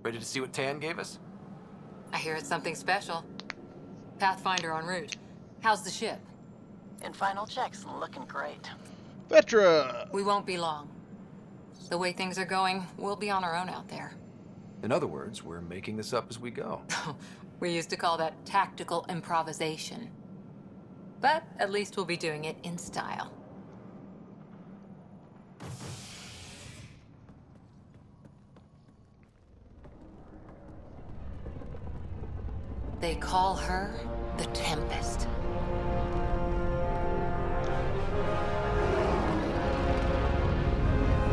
Ready to see what Tan gave us? I hear it's something special. Pathfinder en route. How's the ship? In final checks, looking great. Vetra! We won't be long. The way things are going, we'll be on our own out there. In other words, we're making this up as we go. We used to call that tactical improvisation. But at least we'll be doing it in style. They call her the Tempest.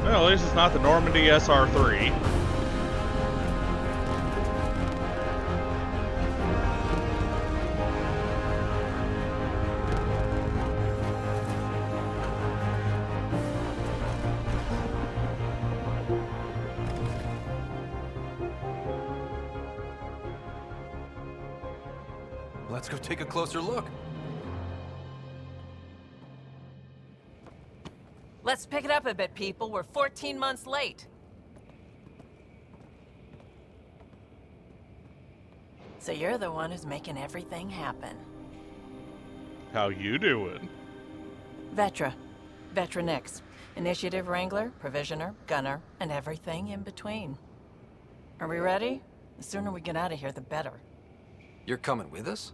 Well, at least it's not the Normandy SR-3. Let's go take a closer look. Let's pick it up a bit, people. We're 14 months late. So you're the one who's making everything happen. How you doing? Vetra. Vetra Nix. Initiative Wrangler, Provisioner, Gunner, and everything in between. Are we ready? The sooner we get out of here, the better. You're coming with us?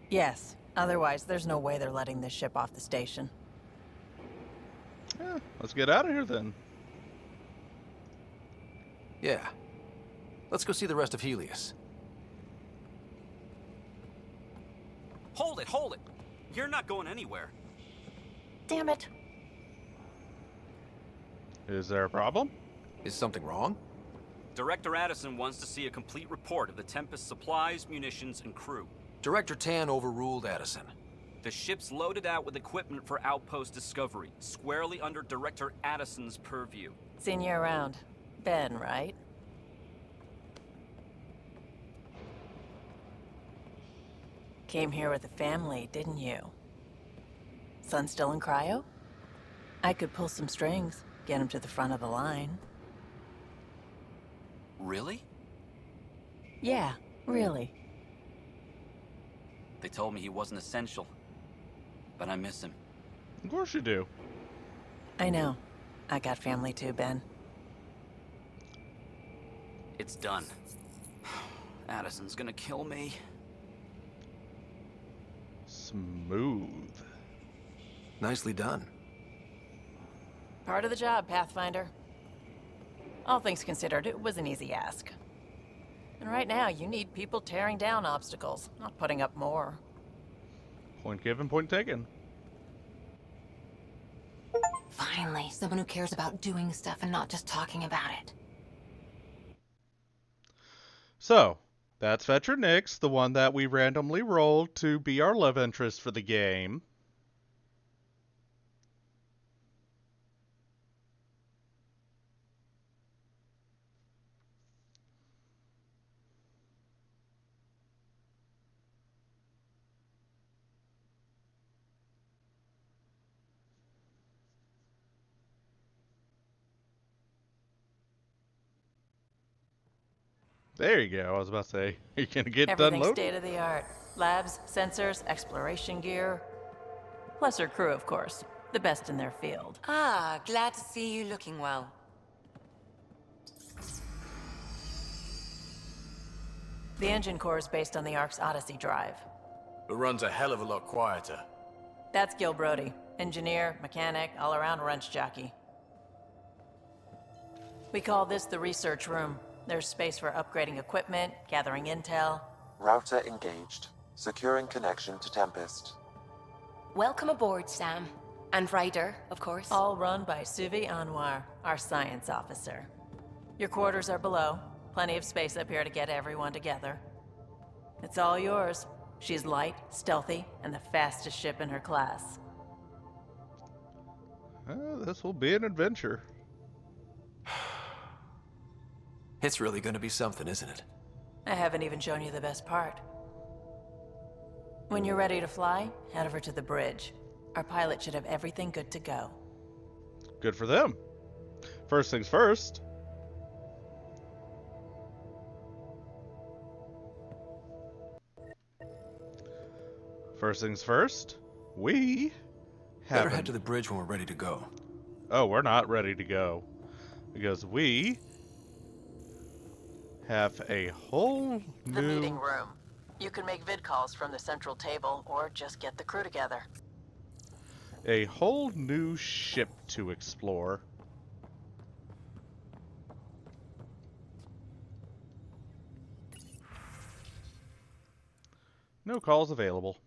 Yes. Otherwise, there's no way they're letting this ship off the station. Yeah, let's get out of here then. Yeah. Let's go see the rest of Helios. Hold it, hold it! You're not going anywhere. Damn it. Is there a problem? Is something wrong? Director Addison wants to see a complete report of the Tempest's supplies, munitions, and crew. Director Tan overruled Addison. The ship's loaded out with equipment for outpost discovery, squarely under Director Addison's purview. Seen you around. Ben, right? Came here with a family, didn't you? Son still in cryo? I could pull some strings, get him to the front of the line. Really? Yeah, really. They told me he wasn't essential, but I miss him. Of course you do. I know. I got family too, Ben. It's done. Addison's gonna kill me. Smooth. Nicely done. Part of the job, Pathfinder. All things considered, it was an easy ask. And right now, you need people tearing down obstacles, not putting up more. Point given, point taken. Finally, someone who cares about doing stuff and not just talking about it. So, that's Vetra Nix, the one that we randomly rolled to be our love interest for the game. There you go. I was about to say, you're going to get done Everything's loading? state of the art. Labs, sensors, exploration gear. Plus her crew, of course. The best in their field. Ah, glad to see you looking well. The engine core is based on the Ark's Odyssey drive. It runs a hell of a lot quieter. That's Gil Brody. Engineer, mechanic, all-around wrench jockey. We call this the research room. There's space for upgrading equipment, gathering intel. Router engaged. Securing connection to Tempest. Welcome aboard, Sam. And Ryder, of course. All run by Suvi Anwar, our science officer. Your quarters are below. Plenty of space up here to get everyone together. It's all yours. She's light, stealthy, and the fastest ship in her class. This will be an adventure. It's really going to be something, isn't it? I haven't even shown you the best part. When you're ready to fly, head over to the bridge. Our pilot should have everything good to go. Good for them. First things first. First things first, we Better have head to the bridge when we're ready to go. Oh, we're not ready to go. Because we have a whole The meeting new... room. You can make vid calls from the central table or just get the crew together. a whole new ship to explore. No calls available.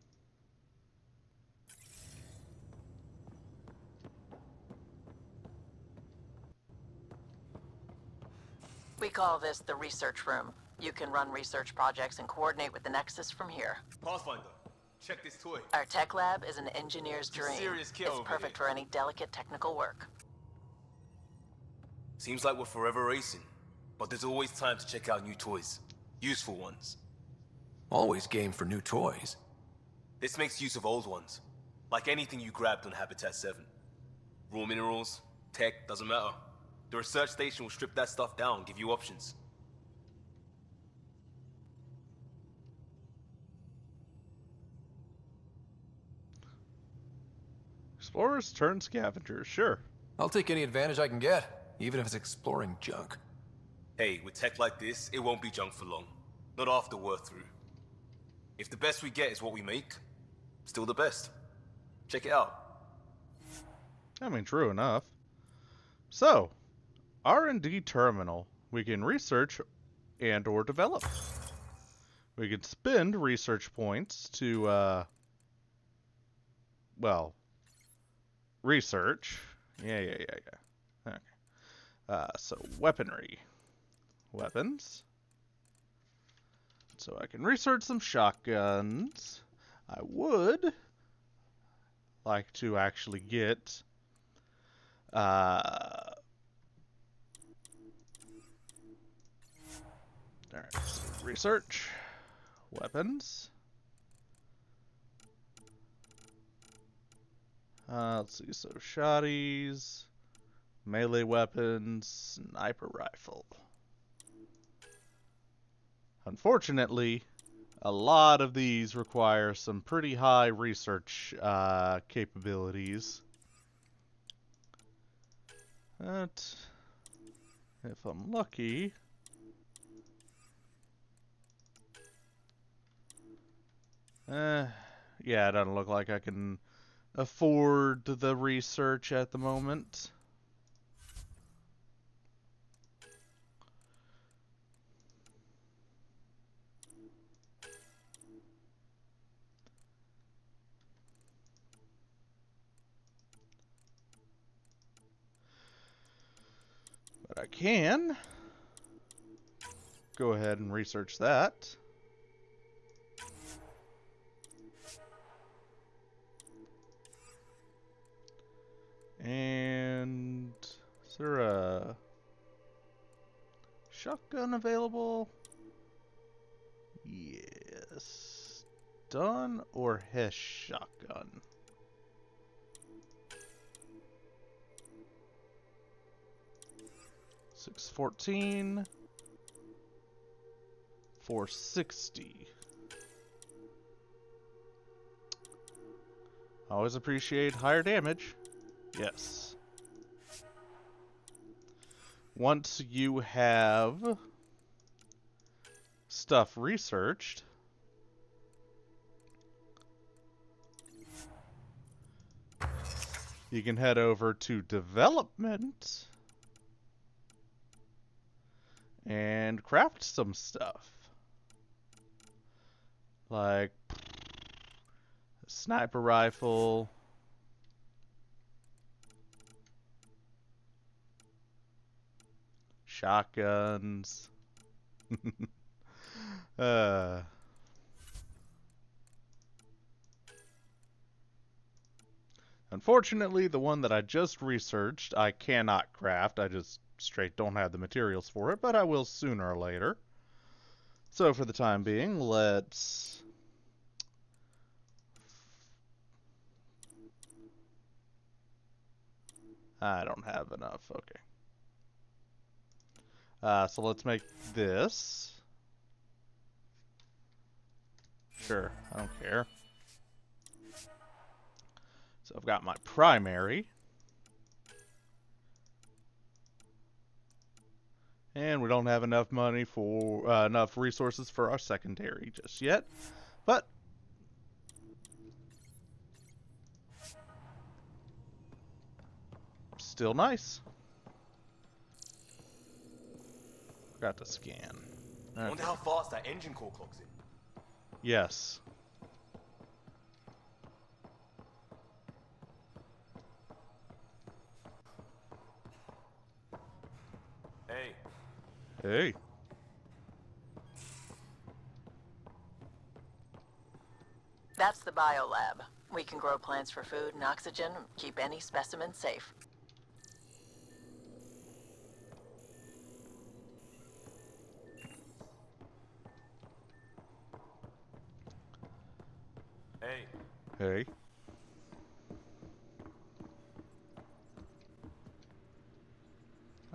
We call this the research room. You can run research projects and coordinate with the Nexus from here. Pathfinder, check this toy. Our tech lab is an engineer's It's a dream. serious kid It's over perfect here. for any delicate technical work. Seems like we're forever racing, but there's always time to check out new toys. Useful ones. Always game for new toys. This makes use of old ones. Like anything you grabbed on Habitat 7. Raw minerals, tech, doesn't matter. The research station will strip that stuff down and give you options. Explorers turn scavengers, sure. I'll take any advantage I can get, even if it's exploring junk. Hey, with tech like this, it won't be junk for long. Not after we're through. If the best we get is what we make, still the best. Check it out. I mean, true enough. So, R&D terminal. We can research and or develop. We can spend research points to, well, research. Yeah. Okay. So, weaponry. Weapons. So I can research some shotguns. I would like to actually get alright, so research weapons. Let's see, so shotties, melee weapons, sniper rifle. Unfortunately, a lot of these require some pretty high research capabilities. But if I'm lucky, yeah, it doesn't look like I can afford the research at the moment. But I can go ahead and research that. And is there a shotgun available? Yes. Stun or Hesh shotgun? $614. $460. Always appreciate higher damage. Yes. Once you have stuff researched, you can head over to development and craft some stuff. Like a sniper rifle. Shotguns. Unfortunately, the one that I just researched, I cannot craft. I just straight don't have the materials for it, but I will sooner or later. So for the time being, let's... I don't have enough. Okay. So let's make this. Sure, I don't care. So I've got my primary. And we don't have enough money for enough resources for our secondary just yet. But still nice. Got to scan. I Okay. wonder how fast that engine core clocks in. Yes. Hey, Hey. That's the biolab. We can grow plants for food and oxygen, keep any specimen safe. hey. Hey.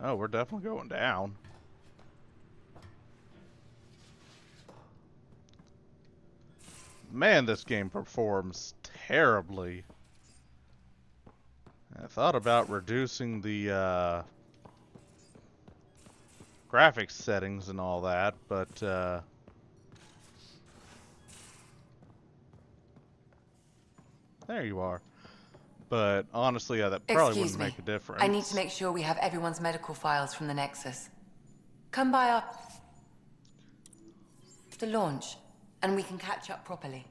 Oh, we're definitely going down. Man, this game performs terribly. I thought about reducing the graphics settings and all that, but there you are. But honestly, yeah, that probably Excuse wouldn't me. make a difference. I need to make sure we have everyone's medical files from the Nexus. Come by after launch, and we can catch up properly.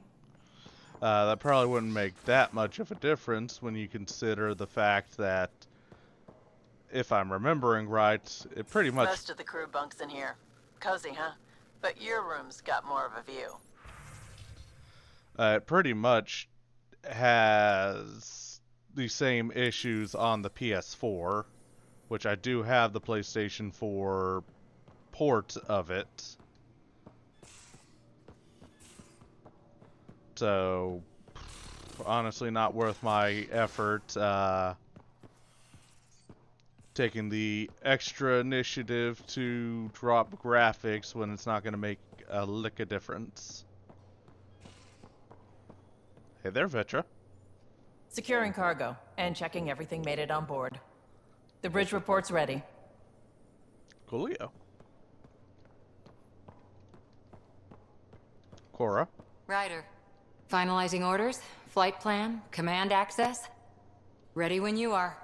That probably wouldn't make that much of a difference when you consider the fact that, if I'm remembering right, it pretty much... Most of the crew bunks in here. Cozy, huh? But your room's got more of a view. It pretty much has the same issues on the PS4, which I do have the PlayStation 4 port of it. So, honestly, not worth my effort taking the extra initiative to drop graphics when it's not going to make a lick of difference. Hey there, Vetra. Securing cargo and checking everything made it on board. The bridge report's ready. Coolio. Cora. Ryder. Finalizing orders, flight plan, command access. Ready when you are.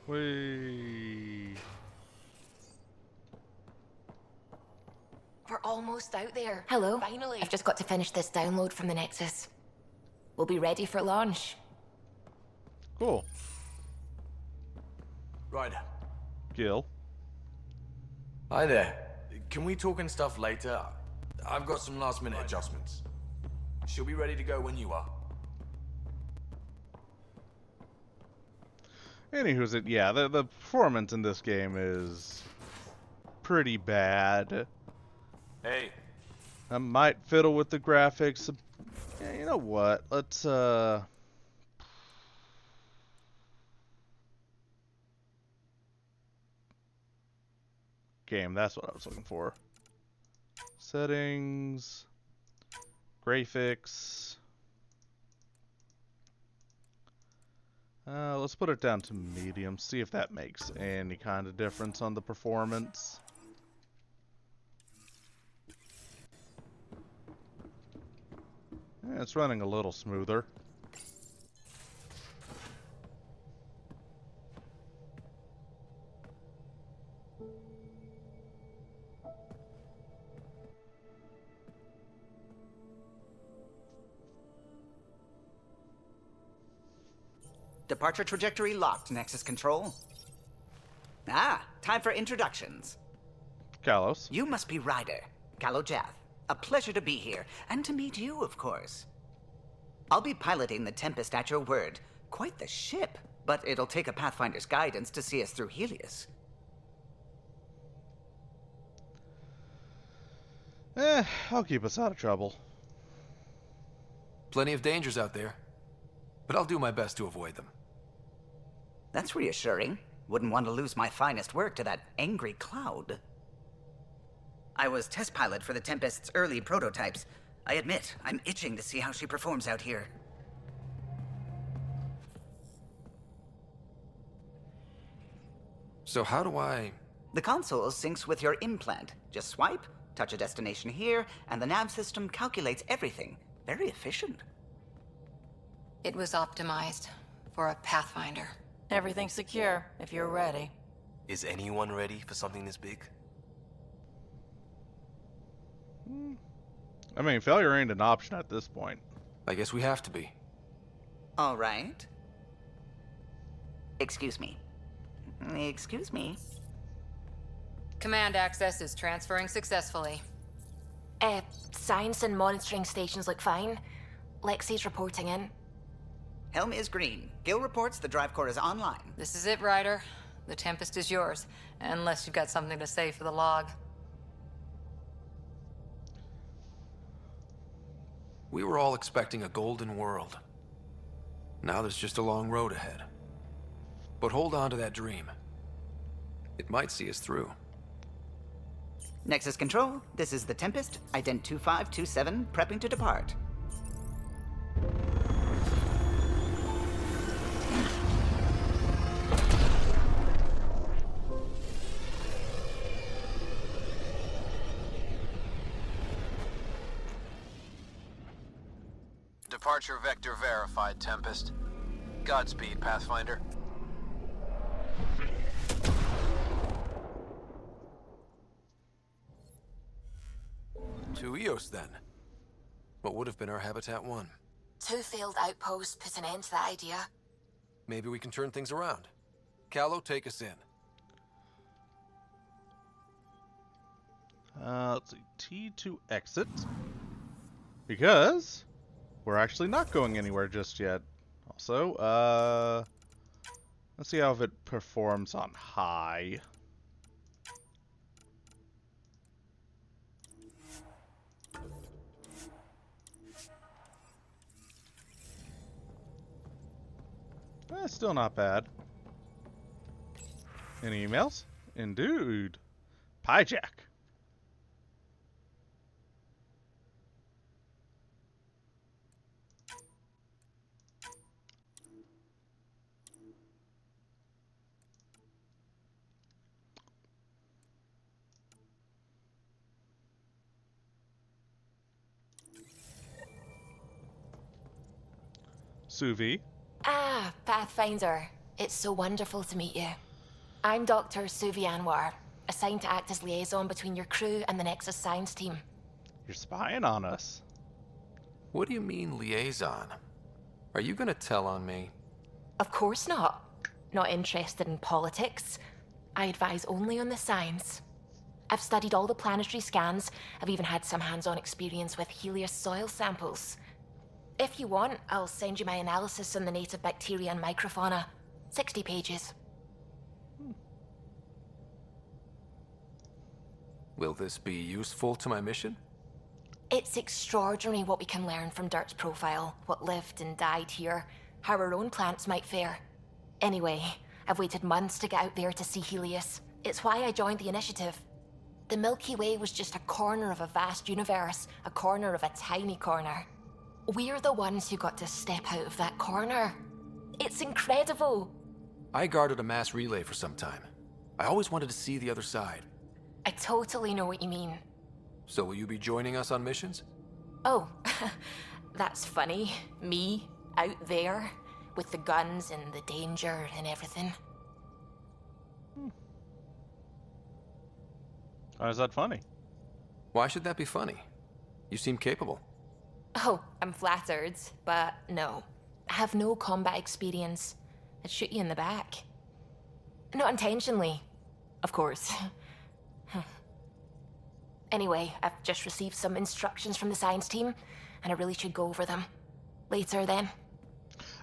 Whee. We're almost out there. Hello. Finally. I've just got to finish this download from the Nexus. We'll be ready for launch. Cool. Ryder. Gil. Hi there. Can we talk and stuff later? I've got some last minute adjustments. She'll be ready to go when you are. Anywho's it, yeah, the performance in this game is pretty bad. Hey. I might fiddle with the graphics. Yeah, you know what? Let's game, that's what I was looking for. Settings, graphics. Let's put it down to medium, see if that makes any kind of difference on the performance. Yeah, it's running a little smoother. Departure trajectory locked, Nexus Control. Ah, time for introductions. Kalos. You must be Ryder, Kalojath. A pleasure to be here, and to meet you, of course. I'll be piloting the Tempest at your word. Quite the ship. but it'll take a Pathfinder's guidance to see us through Helios. I'll keep us out of trouble. Plenty of dangers out there, but I'll do my best to avoid them. That's reassuring. Wouldn't want to lose my finest work to that angry cloud. I was test pilot for the Tempest's early prototypes. I admit, I'm itching to see how she performs out here. So how do I... The console syncs with your implant. Just swipe, touch a destination here, and the nav system calculates everything. Very efficient. It was optimized for a Pathfinder. Everything's secure, if you're ready. Is anyone ready for something this big? I mean, failure ain't an option at this point. I guess we have to be. All right. Excuse me. Excuse me. Command access is transferring successfully. Science and monitoring stations look fine. Lexi's reporting in. Helm is green. Gil reports the drive core is online. This is it, Ryder. The Tempest is yours, unless you've got something to say for the log. We were all expecting a golden world. Now there's just a long road ahead. But hold on to that dream. It might see us through. Nexus Control, this is the Tempest, ident 2527, prepping to depart. Departure vector verified, Tempest. Godspeed, Pathfinder. To Eos, then. What would have been our Habitat 1? 2 failed outposts put an end to that idea. Maybe we can turn things around. Callow, take us in. Let's see. T to exit. Because we're actually not going anywhere just yet. Also, let's see how it performs on high. Still not bad. Any emails? Indeed. Pyjack. Suvi. Ah, Pathfinder. It's so wonderful to meet you. I'm Dr. Suvi Anwar, assigned to act as liaison between your crew and the Nexus science team. You're spying on us. What do you mean, liaison? Are you gonna tell on me? Of course not. Not interested in politics. I advise only on the science. I've studied all the planetary scans. I've even had some hands-on experience with Helios soil samples. If you want, I'll send you my analysis on the native bacteria and microfauna. 60 pages. Will this be useful to my mission? It's extraordinary what we can learn from Dirt's profile, what lived and died here, how our own plants might fare. Anyway, I've waited months to get out there to see Helios. It's why I joined the initiative. The Milky Way was just a corner of a vast universe, a corner of a tiny corner. We're the ones who got to step out of that corner. It's incredible. I guarded a mass relay for some time. I always wanted to see the other side. I totally know what you mean. So will you be joining us on missions? Oh, that's funny. Me, out there, with the guns and the danger and everything. How is that funny? Why should that be funny? You seem capable. Oh, I'm flattered, but no. I have no combat experience. I'd shoot you in the back. Not intentionally, of course. Anyway, I've just received some instructions from the science team, and I really should go over them. Later, then.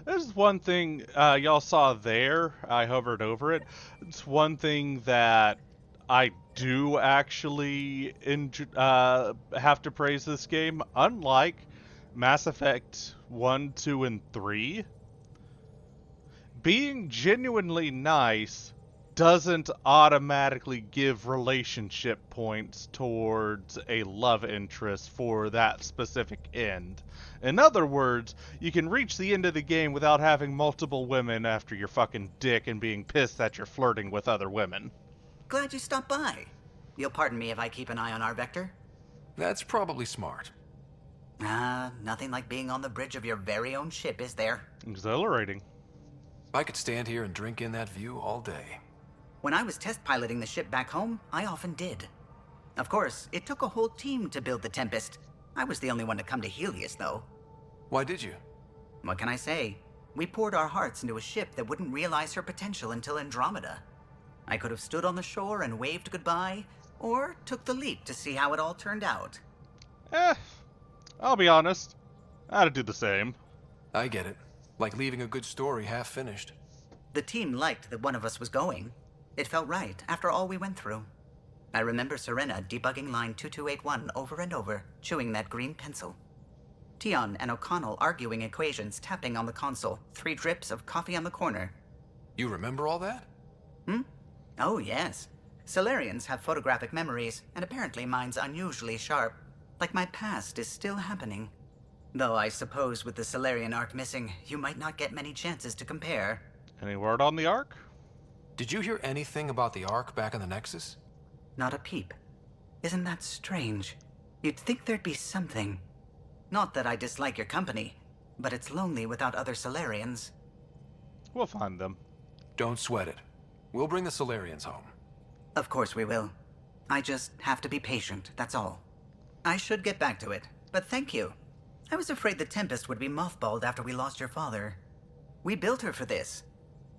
There's one thing y'all saw there. I hovered over it. It's one thing that I do actually have to praise this game. Unlike Mass Effect 1, 2, and 3, being genuinely nice doesn't automatically give relationship points towards a love interest for that specific end. In other words, you can reach the end of the game without having multiple women after your fucking dick and being pissed that you're flirting with other women. Glad you stopped by. You'll pardon me if I keep an eye on our vector? That's probably smart. Nothing like being on the bridge of your very own ship, is there? Exhilarating. I could stand here and drink in that view all day. When I was test piloting the ship back home, I often did. Of course, it took a whole team to build the Tempest. I was the only one to come to Helios, though. Why did you? What can I say? We poured our hearts into a ship that wouldn't realize her potential until Andromeda. I could have stood on the shore and waved goodbye, or took the leap to see how it all turned out. I'll be honest. I'd do the same. I get it. Like leaving a good story half finished. The team liked that one of us was going. It felt right after all we went through. I remember Serena debugging line 2281 over and over, chewing that green pencil. Tion and O'Connell arguing equations, tapping on the console, 3 drips of coffee on the corner. You remember all that? Oh, yes. Solarians have photographic memories, and apparently mine's unusually sharp. Like my past is still happening. Though I suppose with the Solarian arc missing, you might not get many chances to compare. Any word on the Ark? Did you hear anything about the Ark back in the Nexus? Not a peep. Isn't that strange? You'd think there'd be something. Not that I dislike your company, but it's lonely without other Solarians. We'll find them. Don't sweat it. We'll bring the Solarians home. Of course we will. I just have to be patient, that's all. I should get back to it, but thank you. I was afraid the Tempest would be mothballed after we lost your father. We built her for this.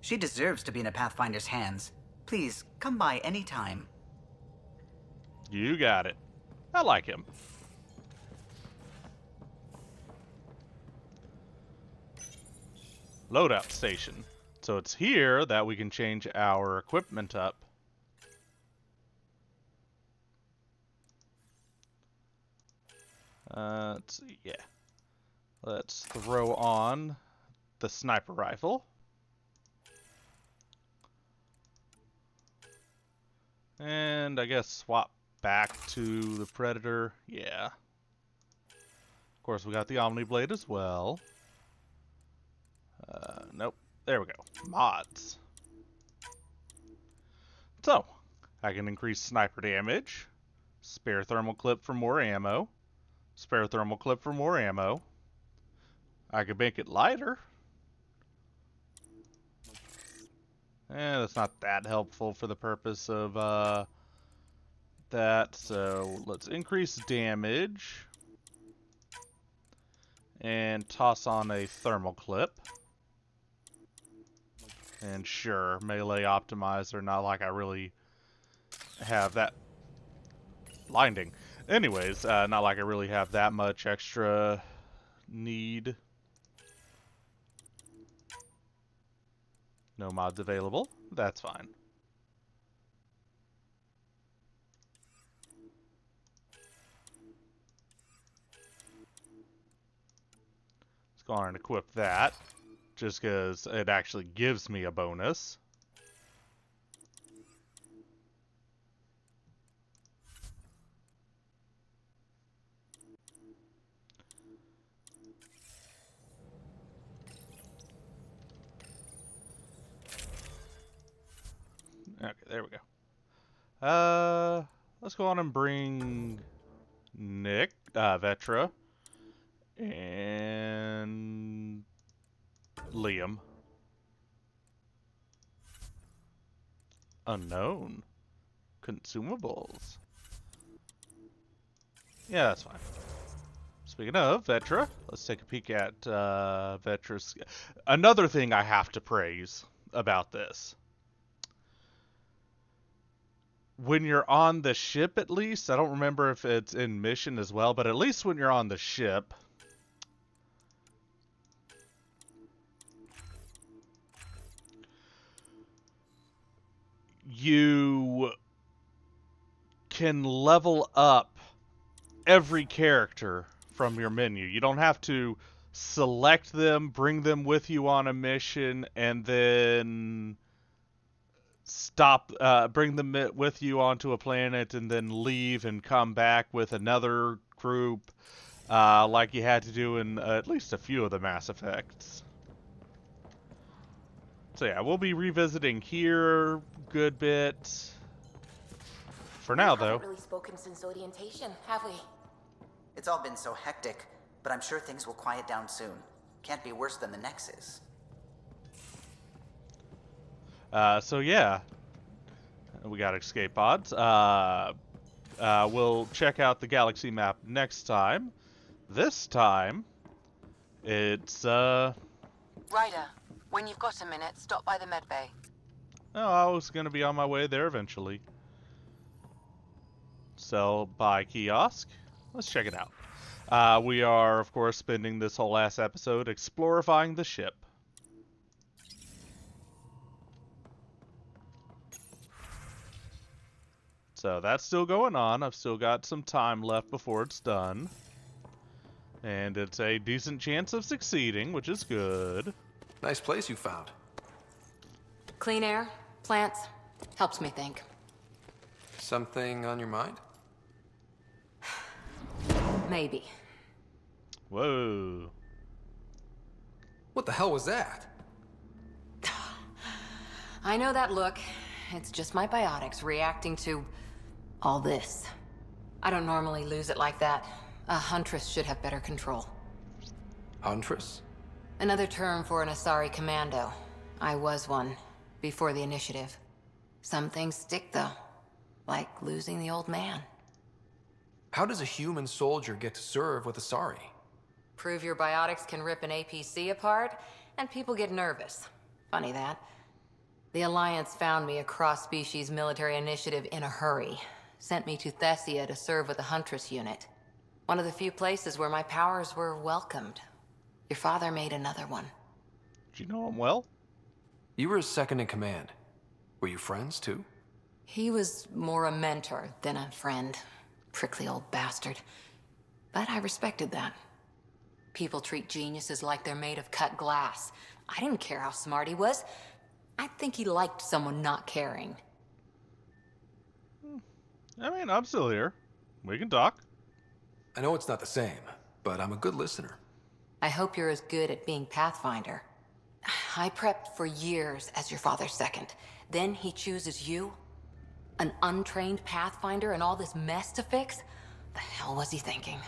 She deserves to be in a Pathfinder's hands. Please, come by any time. You got it. I like him. Loadout station. So it's here that we can change our equipment up. Let's see, yeah. Let's throw on the sniper rifle. And I guess swap back to the Predator. Yeah. Of course, we got the Omni Blade as well. Nope. There we go. Mods. So, I can increase sniper damage. Spare thermal clip for more ammo. Spare thermal clip for more ammo. I could make it lighter. That's not that helpful for the purpose of that. So let's increase damage. And toss on a thermal clip. And sure, melee optimizer, not like I really have that. Blinding. Anyways, not like I really have that much extra need. No mods available. That's fine. Let's go on and equip that. Just because it actually gives me a bonus. Okay, there we go. Let's go on and bring Nick, Vetra, and Liam. Unknown. Consumables. Yeah, that's fine. Speaking of Vetra, let's take a peek at Vetra's. Another thing I have to praise about this. When you're on the ship, at least, I don't remember if it's in mission as well, but at least when you're on the ship, you can level up every character from your menu. You don't have to select them, bring them with you on a mission, and then bring them with you onto a planet and then leave and come back with another group, like you had to do in at least a few of the Mass Effects. So yeah, we'll be revisiting here a good bit. For now, though. We haven't really spoken since orientation, have we? It's all been so hectic, but I'm sure things will quiet down soon. Can't be worse than the Nexus. So yeah, we got escape pods. We'll check out the galaxy map next time. This time, it's Ryder, when you've got a minute, stop by the medbay. Oh, I was gonna be on my way there eventually. Sell by kiosk. Let's check it out. We are, of course, spending this whole last episode explorifying the ship. So that's still going on. I've still got some time left before it's done. And it's a decent chance of succeeding, which is good. Nice place you found. Clean air, plants, helps me think. Something on your mind? Maybe. Whoa. What the hell was that? I know that look. It's just my biotics reacting to all this. I don't normally lose it like that. A huntress should have better control. Huntress? Another term for an Asari commando. I was one, before the initiative. Some things stick, though. Like losing the old man. How does a human soldier get to serve with Asari? Prove your biotics can rip an APC apart, and people get nervous. Funny that. The Alliance found me a cross-species military initiative in a hurry. Sent me to Thessia to serve with the Huntress unit. One of the few places where my powers were welcomed. Your father made another one. Did you know him well? You were his second in command. Were you friends, too? He was more a mentor than a friend. Prickly old bastard. But I respected that. People treat geniuses like they're made of cut glass. I didn't care how smart he was. I think he liked someone not caring. I mean, I'm still here. We can talk. I know it's not the same, but I'm a good listener. I hope you're as good at being Pathfinder. I prepped for years as your father's second. Then he chooses you? An untrained Pathfinder and all this mess to fix? The hell was he thinking?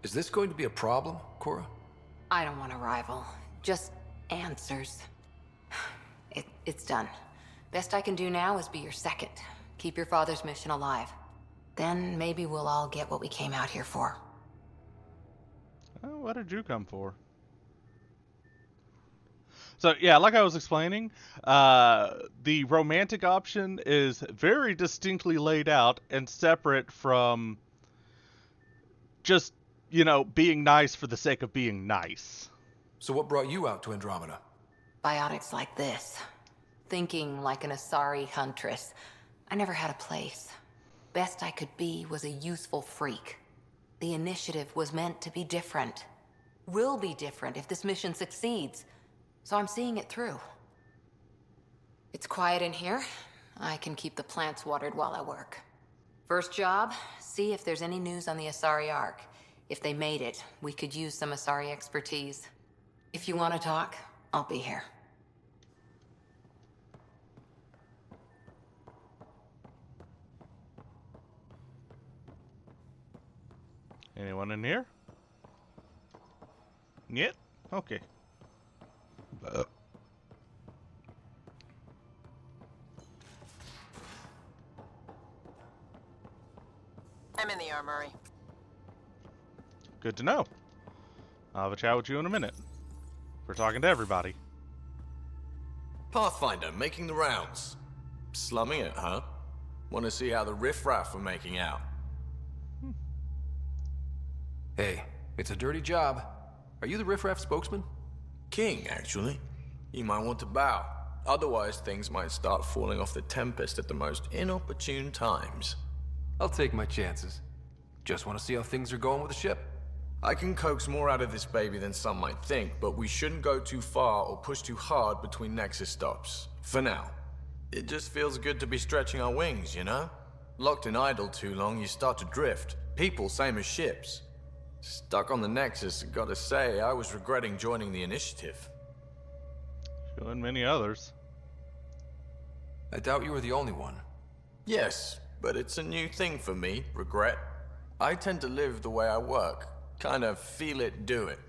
Is this going to be a problem, Cora? I don't want a rival. Just answers. It's done. Best I can do now is be your second. Keep your father's mission alive. Then maybe we'll all get what we came out here for. Oh, what did you come for? So, yeah, like I was explaining, the romantic option is very distinctly laid out and separate from just, you know, being nice for the sake of being nice. So what brought you out to Andromeda? Biotics like this. Thinking like an Asari huntress. I never had a place. Best I could be was a useful freak. The initiative was meant to be different. Will be different if this mission succeeds. So I'm seeing it through. It's quiet in here. I can keep the plants watered while I work. First job, see if there's any news on the Asari Ark. If they made it, we could use some Asari expertise. If you want to talk, I'll be here. Anyone in here? Yep. Okay. I'm in the armory. Good to know. I'll have a chat with you in a minute. We're talking to everybody. Pathfinder, making the rounds. Slumming it, huh? Want to see how the riffraff are making out? Hey, it's a dirty job. Are you the riffraff spokesman? King, actually. You might want to bow. Otherwise, things might start falling off the Tempest at the most inopportune times. I'll take my chances. Just want to see how things are going with the ship. I can coax more out of this baby than some might think, but we shouldn't go too far or push too hard between Nexus stops. For now. It just feels good to be stretching our wings, you know? Locked and idle too long, you start to drift. People, same as ships. Stuck on the Nexus, gotta say, I was regretting joining the Initiative. You and many others. I doubt you were the only one. Yes, but it's a new thing for me, regret. I tend to live the way I work. Kind of feel it, do it.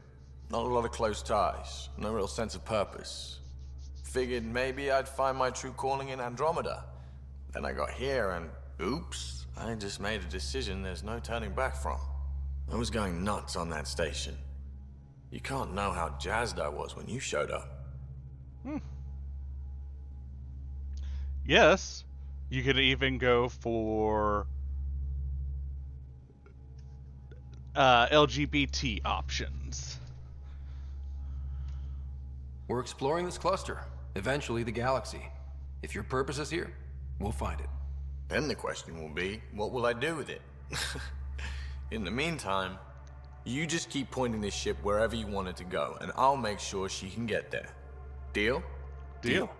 Not a lot of close ties, no real sense of purpose. Figured maybe I'd find my true calling in Andromeda. Then I got here and, oops, I just made a decision there's no turning back from. I was going nuts on that station. You can't know how jazzed I was when you showed up. Yes, you could even go for LGBT options. We're exploring this cluster, eventually the galaxy. If your purpose is here, we'll find it. Then the question will be, what will I do with it? In the meantime, you just keep pointing this ship wherever you want it to go, and I'll make sure she can get there. Deal? Deal.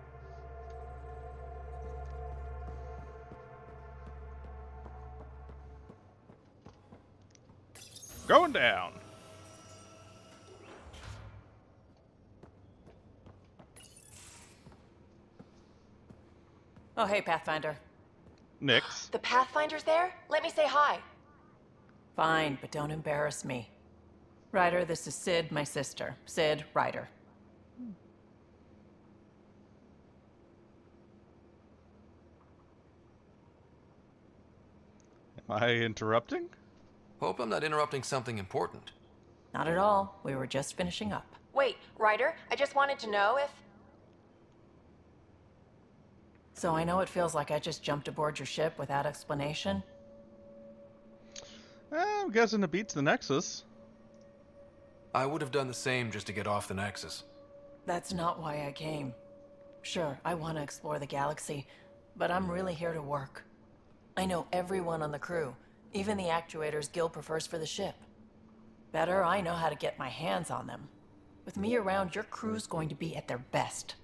Going down. Oh, hey, Pathfinder. Nyx. The Pathfinder's there? Let me say hi. Fine, but don't embarrass me. Ryder, this is Sid, my sister. Sid, Ryder. Am I interrupting? Hope I'm not interrupting something important. Not at all. We were just finishing up. Wait, Ryder, I just wanted to know if... So I know it feels like I just jumped aboard your ship without explanation. I'm guessing it beats the Nexus. I would have done the same just to get off the Nexus. That's not why I came. Sure, I want to explore the galaxy, but I'm really here to work. I know everyone on the crew, even the actuators Gil prefers for the ship. Better, I know how to get my hands on them. With me around, your crew's going to be at their best.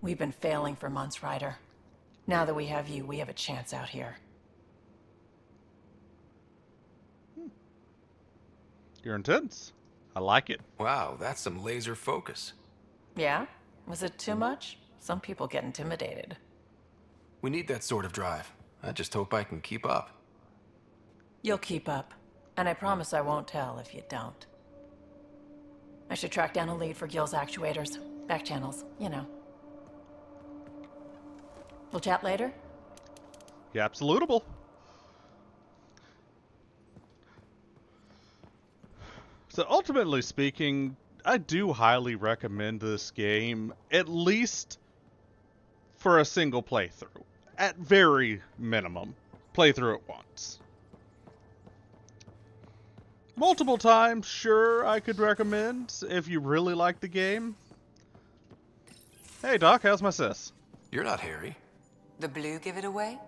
We've been failing for months, Ryder. Now that we have you, we have a chance out here. You're intense. I like it. Wow, that's some laser focus. Yeah? Was it too much? Some people get intimidated. We need that sort of drive. I just hope I can keep up. You'll keep up. And I promise I won't tell if you don't. I should track down a lead for Gil's actuators. Back channels, you know. We'll chat later? Yeah, absolutable. So ultimately speaking, I do highly recommend this game, at least for a single playthrough. At very minimum, play through it once. Multiple times, sure, I could recommend if you really like the game. Hey Doc, how's my sis? You're not Harry. The blue give it away?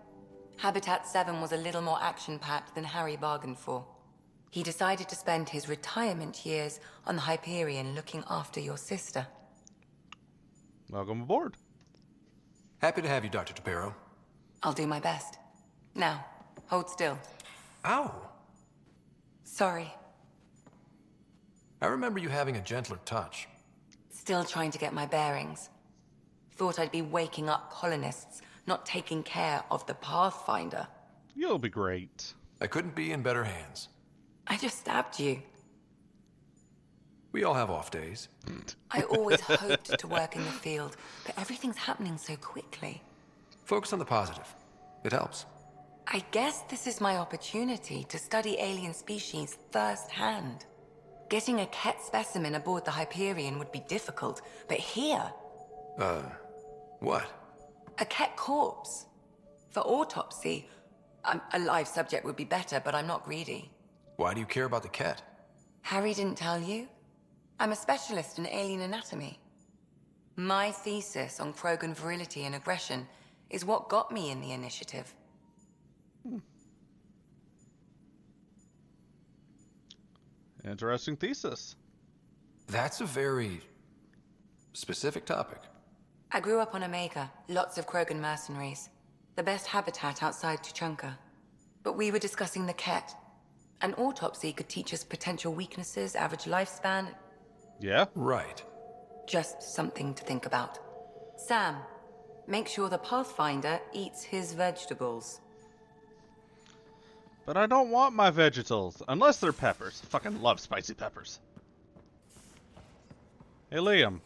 Habitat 7 was a little more action-packed than Harry bargained for. He decided to spend his retirement years on the Hyperion looking after your sister. Welcome aboard. Happy to have you, Dr. Tapero. I'll do my best. Now, hold still. Ow! Sorry. I remember you having a gentler touch. Still trying to get my bearings. Thought I'd be waking up colonists, not taking care of the Pathfinder. You'll be great. I couldn't be in better hands. I just stabbed you. We all have off days. I always hoped to work in the field, but everything's happening so quickly. Focus on the positive. It helps. I guess this is my opportunity to study alien species firsthand. Getting a Ket specimen aboard the Hyperion would be difficult, but here... What? A Ket corpse. For autopsy, a live subject would be better, but I'm not greedy. Why do you care about the Ket? Harry didn't tell you? I'm a specialist in alien anatomy. My thesis on Krogan virility and aggression is what got me in the initiative. Interesting thesis. That's a very specific topic. I grew up on Omega, lots of Krogan mercenaries. The best habitat outside Tuchanka. But we were discussing the Ket. An autopsy could teach us potential weaknesses, average lifespan. Yeah? Right. Just something to think about. Sam, make sure the Pathfinder eats his vegetables. But I don't want my vegetables, unless they're peppers. I fucking love spicy peppers. Hey Liam,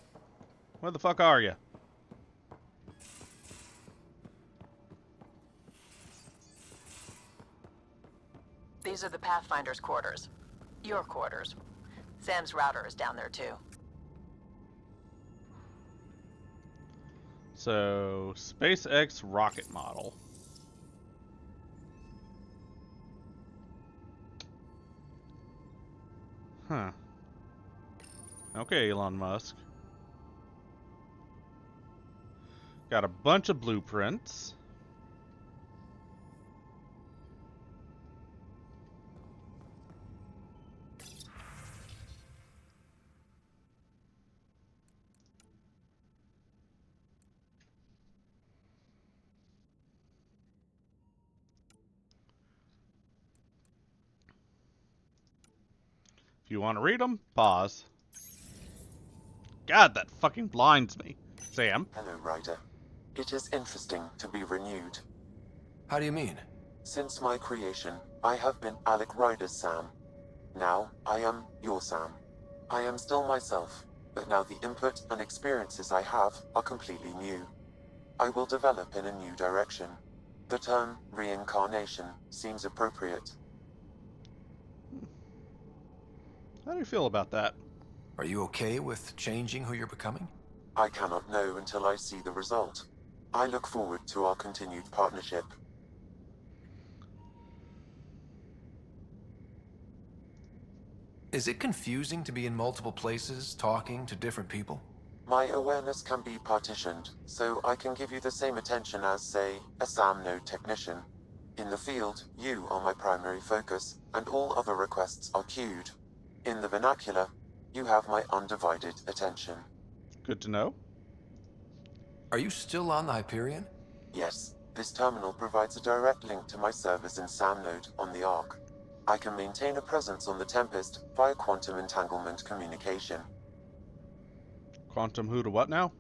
where the fuck are you? These are the Pathfinder's quarters. Your quarters. Sam's router is down there too. So, SpaceX rocket model. Huh. Okay, Elon Musk. Got a bunch of blueprints. If you want to read them, pause. God, that fucking blinds me. Sam? Hello, Ryder. It is interesting to be renewed. How do you mean? Since my creation, I have been Alec Ryder's Sam. Now, I am your Sam. I am still myself, but now the input and experiences I have are completely new. I will develop in a new direction. The term reincarnation seems appropriate. How do you feel about that? Are you okay with changing who you're becoming? I cannot know until I see the result. I look forward to our continued partnership. Is it confusing to be in multiple places, talking to different people? My awareness can be partitioned, so I can give you the same attention as, say, a SAM node technician. In the field, you are my primary focus, and all other requests are queued. In the vernacular, you have my undivided attention. Good to know. Are you still on the Hyperion? Yes, this terminal provides a direct link to my servers in SAM node on the Ark. I can maintain a presence on the Tempest via quantum entanglement communication. Quantum who to what now?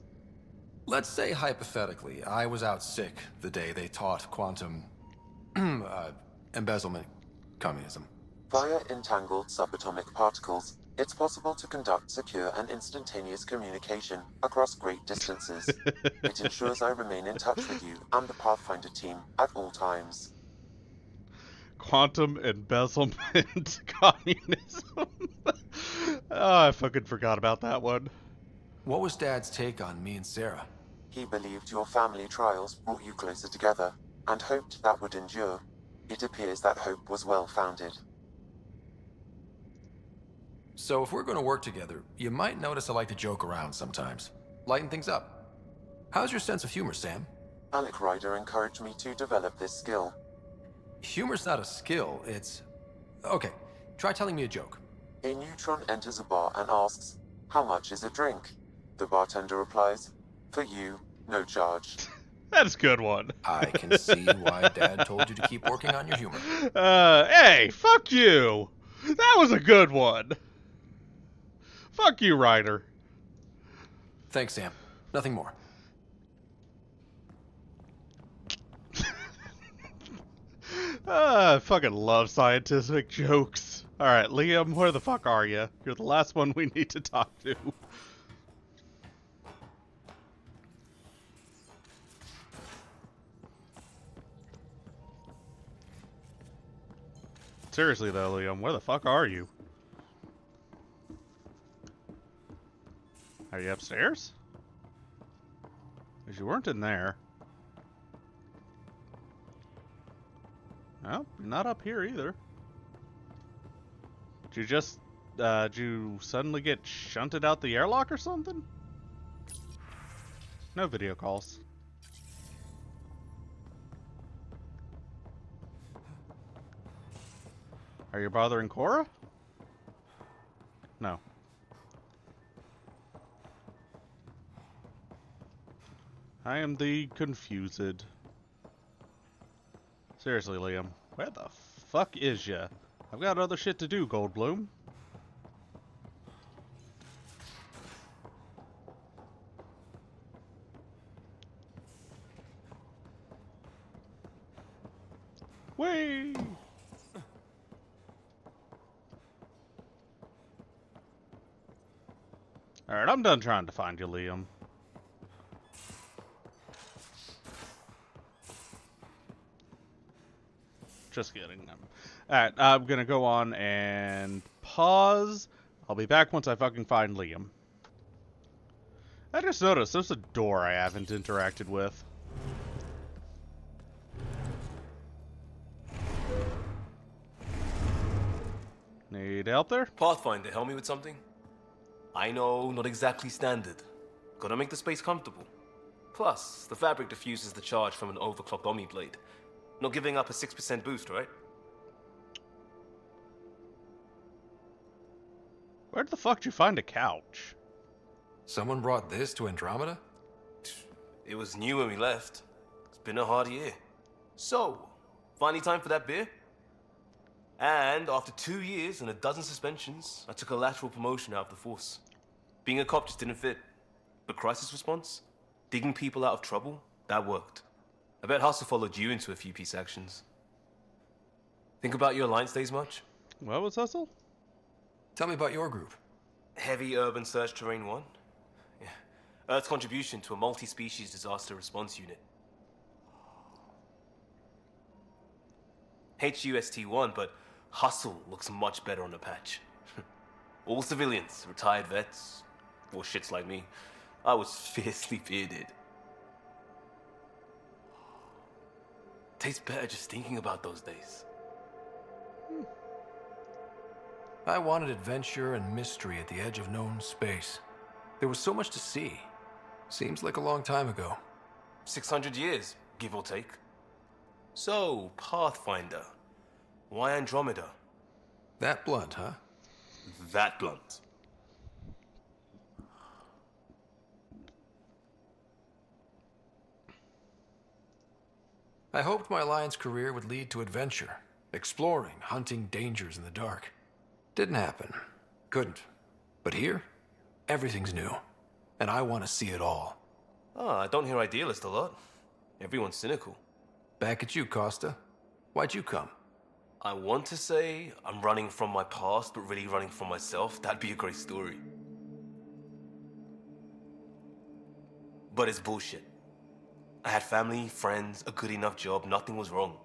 Let's say hypothetically, I was out sick the day they taught quantum embezzlement communism. Via entangled subatomic particles, it's possible to conduct secure and instantaneous communication across great distances. It ensures I remain in touch with you and the Pathfinder team at all times. Quantum embezzlement communism. Oh, I fucking forgot about that one. What was Dad's take on me and Sarah? He believed your family trials brought you closer together, and hoped that would endure. It appears that hope was well-founded. So if we're going to work together, you might notice I like to joke around sometimes. Lighten things up. How's your sense of humor, Sam? Alec Ryder encouraged me to develop this skill. Humor's not a skill, it's... Okay, try telling me a joke. A neutron enters a bar and asks, "How much is a drink?" The bartender replies, "For you, no charge." That's a good one. I can see why Dad told you to keep working on your humor. Hey, fuck you! That was a good one! Fuck you, Ryder. Thanks, Sam. Nothing more. I fucking love scientific jokes. Alright, Liam, where the fuck are you? You're the last one we need to talk to. Seriously though, Liam, where the fuck are you? Are you upstairs? Because you weren't in there. No, you're not up here either. Did you just, did you suddenly get shunted out the airlock or something? No video calls. Are you bothering Cora? No. I am the confused. Seriously, Liam, where the fuck is ya? I've got other shit to do, Goldblum. Whee! Alright, I'm done trying to find you, Liam. Just kidding. Alright, I'm gonna go on and pause. I'll be back once I fucking find Liam. I just noticed there's a door I haven't interacted with. Need help there? Pathfinder, help me with something? I know, not exactly standard. Gotta make the space comfortable. Plus, the fabric diffuses the charge from an overclocked Omni blade. Not giving up a 6% boost, right? Where the fuck did you find a couch? Someone brought this to Andromeda? It was new when we left. It's been a hard year. So, finally time for that beer? And after 2 years and a dozen suspensions, I took a lateral promotion out of the force. Being a cop just didn't fit. But crisis response? Digging people out of trouble? That worked. I bet Hustle followed you into a few peace actions. Think about your Alliance days much? What was Hustle? Tell me about your group. Heavy Urban Search Terrain 1? Yeah. Earth's contribution to a multi-species disaster response unit. HUST-1, but Hustle looks much better on the patch. All civilians, retired vets, or shits like me. I was fiercely bearded. Tastes better just thinking about those days. I wanted adventure and mystery at the edge of known space. There was so much to see. Seems like a long time ago. 600 years, give or take. So, Pathfinder. Why Andromeda? That blunt, huh? That blunt. I hoped my Alliance career would lead to adventure, exploring, hunting dangers in the dark. Didn't happen. Couldn't. But here, everything's new. And I want to see it all. Ah, I don't hear idealist a lot. Everyone's cynical. Back at you, Costa. Why'd you come? I want to say I'm running from my past, but really running from myself. That'd be a great story. But it's bullshit. I had family, friends, a good enough job, nothing was wrong.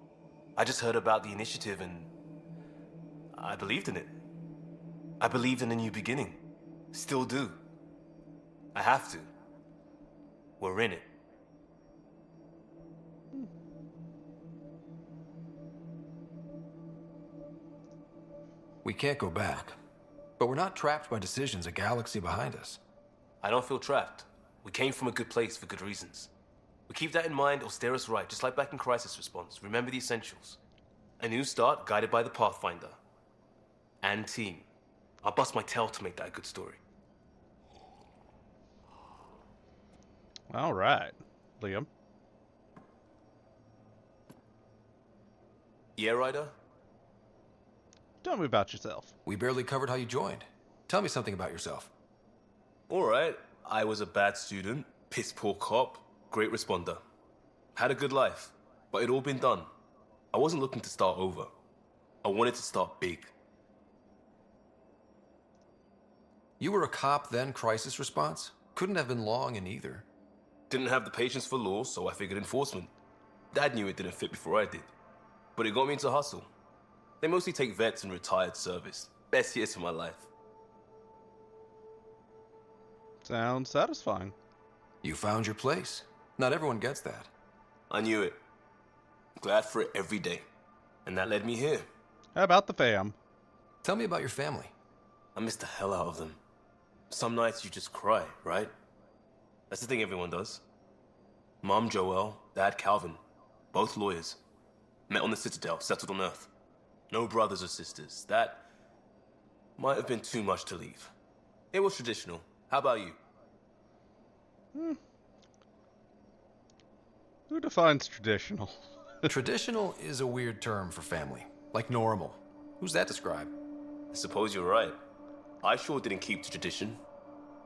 I just heard about the initiative and I believed in it. I believed in a new beginning. Still do. I have to. We're in it. We can't go back. But we're not trapped by decisions a galaxy behind us. I don't feel trapped. We came from a good place for good reasons. We keep that in mind or steer us right, just like back in Crisis Response. Remember the essentials. A new start guided by the Pathfinder. And team. I'll bust my tail to make that a good story. All right, Liam. Yeah, Ryder? Tell me about yourself. We barely covered how you joined. Tell me something about yourself. Alright, I was a bad student, piss poor cop, great responder. Had a good life, but it all been done. I wasn't looking to start over. I wanted to start big. You were a cop, then crisis response? Couldn't have been long in either. Didn't have the patience for law, so I figured enforcement. Dad knew it didn't fit before I did. But it got me into hustle. They mostly take vets and retired service. Best years of my life. Sounds satisfying. You found your place. Not everyone gets that. I knew it. Glad for it every day. And that led me here. How about the fam? Tell me about your family. I miss the hell out of them. Some nights you just cry, right? That's the thing everyone does. Mom Joelle, Dad Calvin. Both lawyers. Met on the Citadel, settled on Earth. No brothers or sisters. That might have been too much to leave. It was traditional. How about you? Who defines traditional? Traditional is a weird term for family. Like normal. Who's that describe? I suppose you're right. I sure didn't keep to tradition.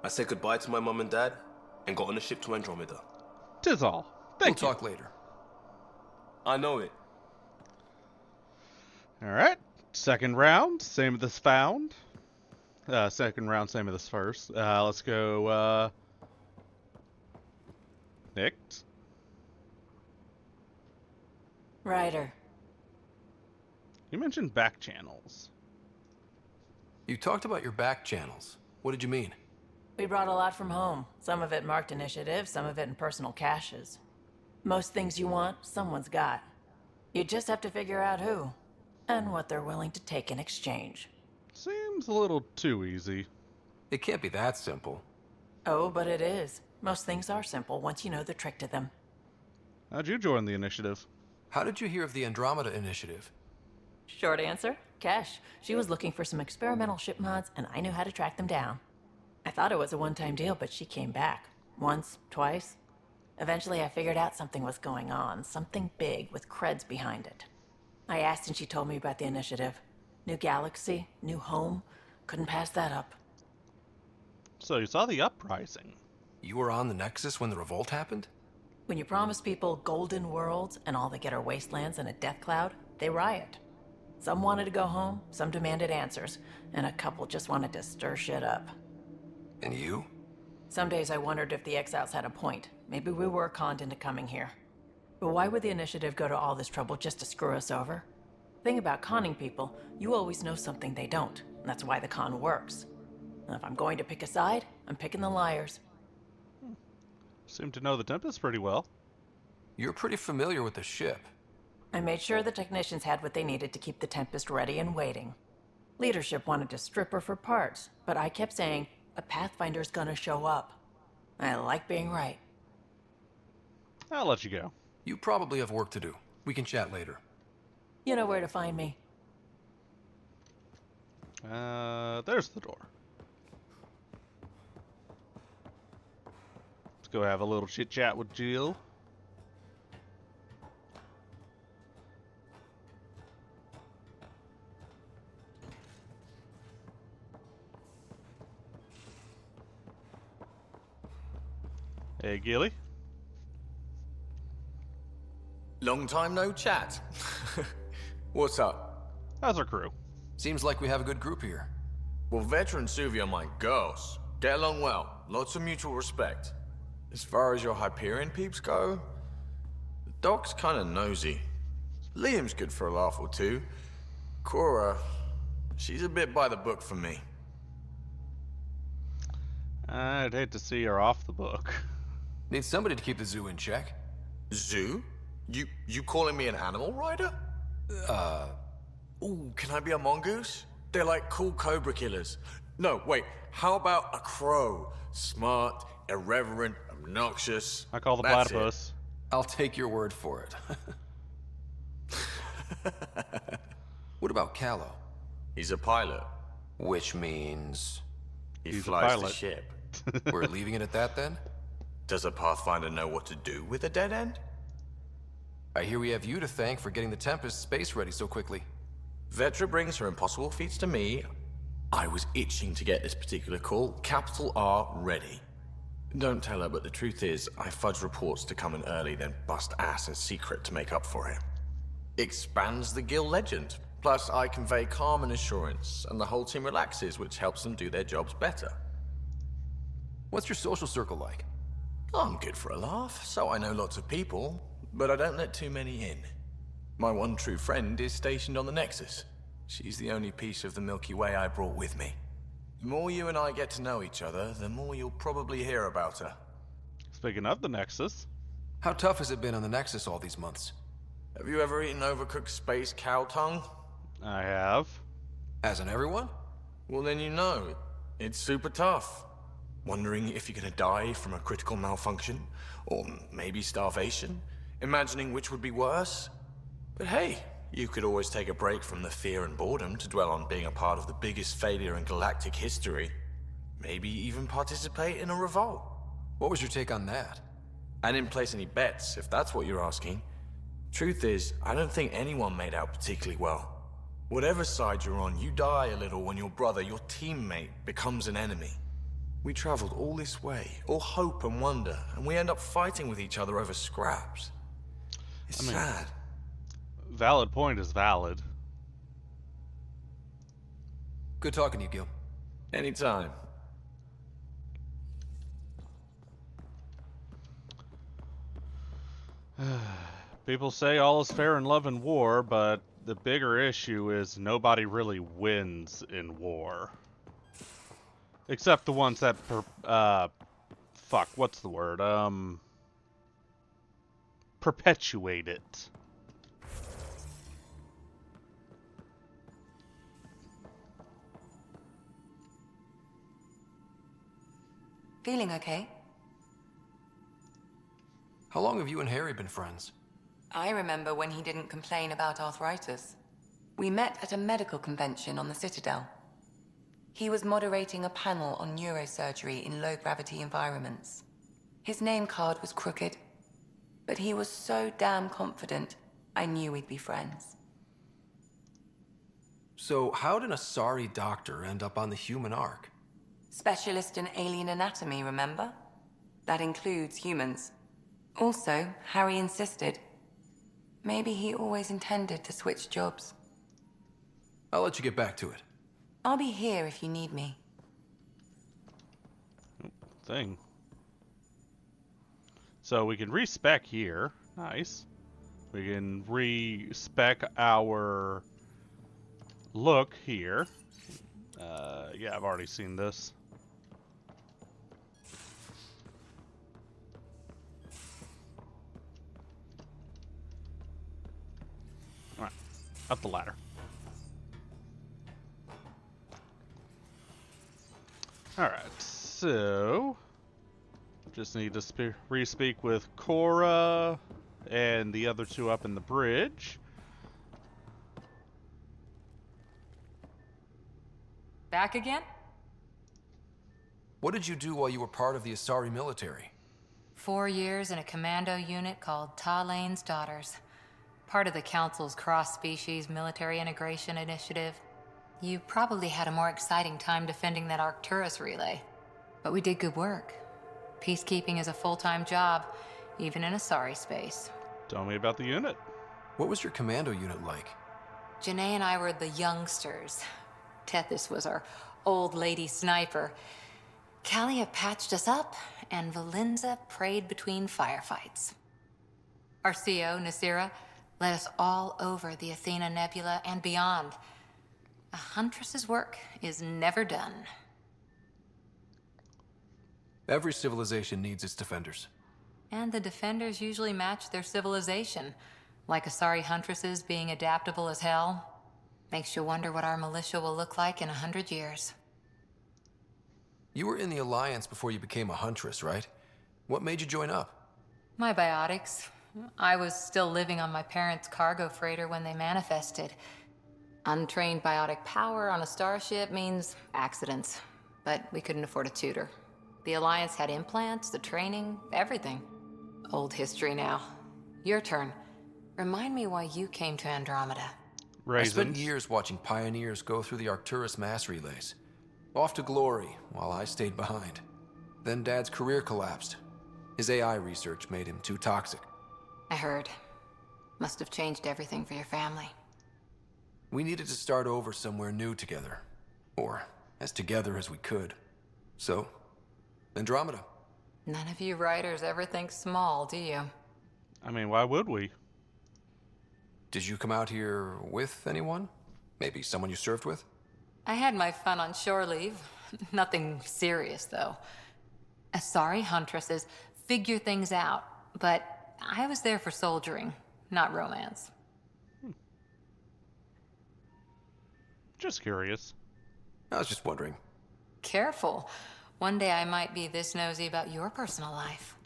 I said goodbye to my mum and dad and got on a ship to Andromeda. 'Tis all. We'll Thank you. talk later. I know it. Alright. Second round, same as found. Second round, same as first. Let's go, Nick. Ryder. You mentioned back channels. You talked about your back channels. What did you mean? We brought a lot from home. Some of it marked initiative, some of it in personal caches. Most things you want, someone's got. You just have to figure out who, and what they're willing to take in exchange. Seems a little too easy. It can't be that simple. Oh, but it is. Most things are simple once you know the trick to them. How'd you join the initiative? How did you hear of the Andromeda initiative? Short answer, Cash. She was looking for some experimental ship mods, and I knew how to track them down. I thought it was a one-time deal, but she came back. Once, twice. Eventually, I figured out something was going on, something big with creds behind it. I asked and she told me about the initiative. New galaxy, new home. Couldn't pass that up. So you saw the uprising. You were on the Nexus when the revolt happened? When you promise people golden worlds and all they get are wastelands and a death cloud, they riot. Some wanted to go home, some demanded answers, and a couple just wanted to stir shit up. And you? Some days I wondered if the exiles had a point. Maybe we were conned into coming here. But why would the initiative go to all this trouble just to screw us over? Thing about conning people, you always know something they don't. And that's why the con works. And if I'm going to pick a side, I'm picking the liars. Seem to know the Tempest pretty well. You're pretty familiar with the ship. I made sure the technicians had what they needed to keep the Tempest ready and waiting. Leadership wanted to strip her for parts, but I kept saying, a Pathfinder's gonna show up. I like being right. I'll let you go. You probably have work to do. We can chat later. You know where to find me. There's the door. Let's go have a little chit chat with Jill. Hey, Gilly. Long time no chat. What's up? How's our crew? Seems like we have a good group here. Well, Vetra and Suvi are my girls. Get along well. Lots of mutual respect. As far as your Hyperion peeps go, the doc's kind of nosy. Liam's good for a laugh or two. Cora, she's a bit by the book for me. I'd hate to see her off the book. Need somebody to keep the zoo in check. Zoo? You calling me an animal rider? Ooh, can I be a mongoose? They're like cool cobra killers. No, wait, how about a crow? Smart, irreverent, obnoxious. I call the That's platypus. I'll take your word for it. What about Callow? He's a pilot. Which means... He He's a flies the pilot. ship. we're leaving it at that then? Does a Pathfinder know what to do with a dead end? I hear we have you to thank for getting the Tempest space ready so quickly. Vetra brings her impossible feats to me. I was itching to get this particular call. Capital R ready. Don't tell her, but the truth is, I fudge reports to come in early, then bust ass in secret to make up for it. Expands the guild legend. Plus, I convey calm and assurance, and the whole team relaxes, which helps them do their jobs better. What's your social circle like? I'm good for a laugh, so I know lots of people, but I don't let too many in. My one true friend is stationed on the Nexus. She's the only piece of the Milky Way I brought with me. The more you and I get to know each other, the more you'll probably hear about her. Speaking of the Nexus, How tough has it been on the Nexus all these months? Have you ever eaten overcooked space cow tongue? I have. Hasn't everyone? Well, then you know. It's super tough. Wondering if you're gonna die from a critical malfunction, or maybe starvation, imagining which would be worse. But hey, you could always take a break from the fear and boredom to dwell on being a part of the biggest failure in galactic history. Maybe even participate in a revolt. What was your take on that? I didn't place any bets, if that's what you're asking. Truth is, I don't think anyone made out particularly well. Whatever side you're on, you die a little when your brother, your teammate, becomes an enemy. We traveled all this way, all hope and wonder, and we end up fighting with each other over scraps. It's sad. Valid point is valid. Good talking to you, Gil. Anytime. People say all is fair in love and war, but the bigger issue is nobody really wins in war. Except the ones that fuck, what's the word? Perpetuate it. Feeling okay? How long have you and Harry been friends? I remember when he didn't complain about arthritis. We met at a medical convention on the Citadel. He was moderating a panel on neurosurgery in low-gravity environments. His name card was crooked, but he was so damn confident, I knew we'd be friends. So how did a sorry doctor end up on the human ark? Specialist in alien anatomy, remember? That includes humans. Also, Harry insisted. Maybe he always intended to switch jobs. I'll let you get back to it. I'll be here if you need me. Thing. So we can respec here. Nice. We can respec our look here. Yeah, I've already seen this. Alright, up the ladder. Alright, so just need to re-speak with Cora and the other two up in the bridge. Back again? What did you do while you were part of the Asari military? 4 years in a commando unit called Talane's Daughters. Part of the Council's cross-species military integration initiative. You probably had a more exciting time defending that Arcturus relay. But we did good work. Peacekeeping is a full-time job, even in Asari space. Tell me about the unit. What was your commando unit like? Janae and I were the youngsters. Tethys was our old lady sniper. Kalia patched us up, and Valenza prayed between firefights. Our CO, Nasira, led us all over the Athena Nebula and beyond. A huntress's work is never done. Every civilization needs its defenders. And the defenders usually match their civilization, like Asari huntresses being adaptable as hell. Makes you wonder what our militia will look like in 100 years. You were in the Alliance before you became a huntress, right? What made you join up? My biotics. I was still living on my parents' cargo freighter when they manifested. Untrained biotic power on a starship means accidents, but we couldn't afford a tutor. The Alliance had implants, the training, everything. Old history now. Your turn. Remind me why you came to Andromeda. Raisins. I spent years watching pioneers go through the Arcturus mass relays. Off to glory, while I stayed behind. Then Dad's career collapsed. His AI research made him too toxic. I heard. Must have changed everything for your family. We needed to start over somewhere new together. Or as together as we could. So, Andromeda. None of you writers ever think small, do you? I mean, why would we? Did you come out here with anyone? Maybe someone you served with? I had my fun on shore leave. Nothing serious, though. Asari huntresses figure things out, but I was there for soldiering, not romance. Just curious. I was just wondering. Careful. One day I might be this nosy about your personal life.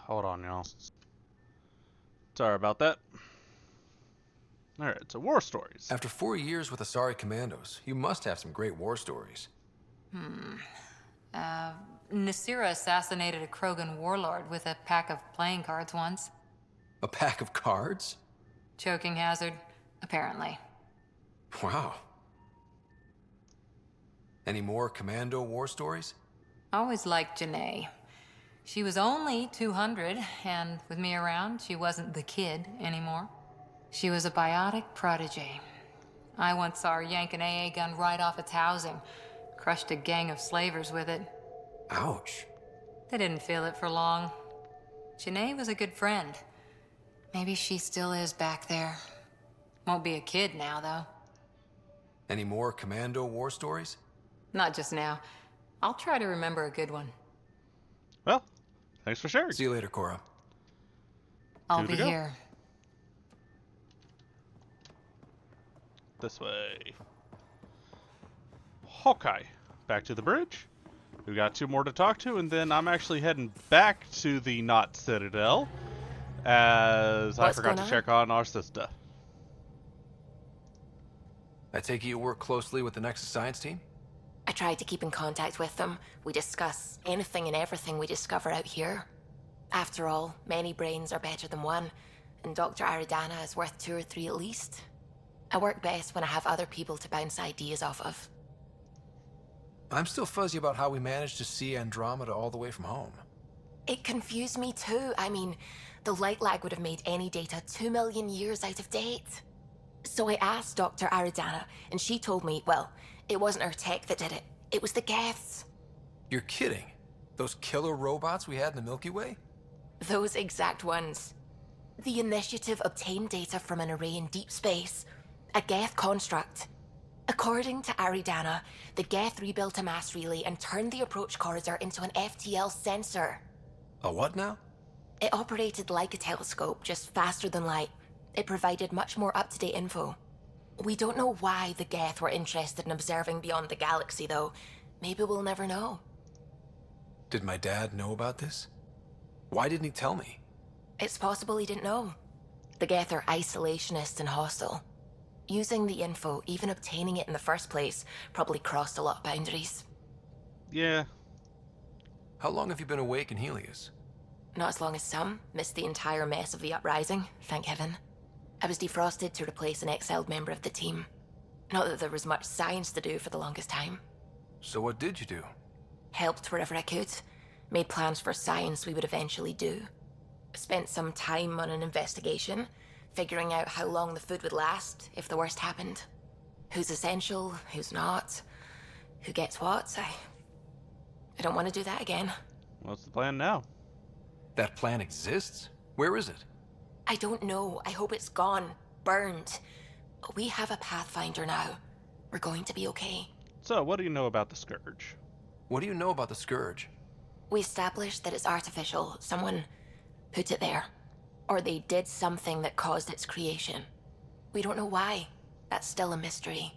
Hold on, y'all. Sorry about that. Alright, so war stories. After 4 years with Asari Commandos, you must have some great war stories. Nasira assassinated a Krogan warlord with a pack of playing cards once. A pack of cards? Choking hazard, apparently. Wow. Any more Commando war stories? Always liked Janae. She was only 200, and with me around, she wasn't the kid anymore. She was a biotic protege. I once saw her yank an AA gun right off its housing, crushed a gang of slavers with it. Ouch. They didn't feel it for long. Janae was a good friend. Maybe she still is back there. Won't be a kid now, though. Any more Commando war stories? Not just now. I'll try to remember a good one. Well, thanks for sharing. See you later, Cora. I'll Here we be go. here. This way. Okay, back to the bridge. We got 2 more to talk to, and then I'm actually heading back to the Not Citadel, as I What's forgot going to on? check on our sister. I take it you work closely with the Nexus Science team? I tried to keep in contact with them. We discuss anything and everything we discover out here. After all, many brains are better than one, and Dr. Aridana is worth 2 or 3 at least. I work best when I have other people to bounce ideas off of. I'm still fuzzy about how we managed to see Andromeda all the way from home. It confused me too. I mean, the light lag would have made any data 2 million years out of date. So I asked Dr. Aridana, and she told me, well, it wasn't her tech that did it. It was the Geths. You're kidding. Those killer robots we had in the Milky Way? Those exact ones. The Initiative obtained data from an array in deep space, a Geth construct. According to Aridana, the Geth rebuilt a mass relay and turned the approach corridor into an FTL sensor. A what now? It operated like a telescope, just faster than light. It provided much more up-to-date info. We don't know why the Geth were interested in observing beyond the galaxy, though. Maybe we'll never know. Did my dad know about this? Why didn't he tell me? It's possible he didn't know. The Geth are isolationist and hostile. Using the info, even obtaining it in the first place, probably crossed a lot of boundaries. Yeah. How long have you been awake in Helios? Not as long as some. Missed the entire mess of the uprising, thank heaven. I was defrosted to replace an exiled member of the team. Not that there was much science to do for the longest time. So what did you do? Helped wherever I could. Made plans for science we would eventually do. Spent some time on an investigation, figuring out how long the food would last if the worst happened. Who's essential, who's not, who gets what. I don't want to do that again. What's the plan now? That plan exists? Where is it? I don't know. I hope it's gone. Burned. We have a Pathfinder now. We're going to be okay. So, what do you know about the Scourge? What do you know about the Scourge? We established that it's artificial. Someone put it there. Or they did something that caused its creation. We don't know why. That's still a mystery.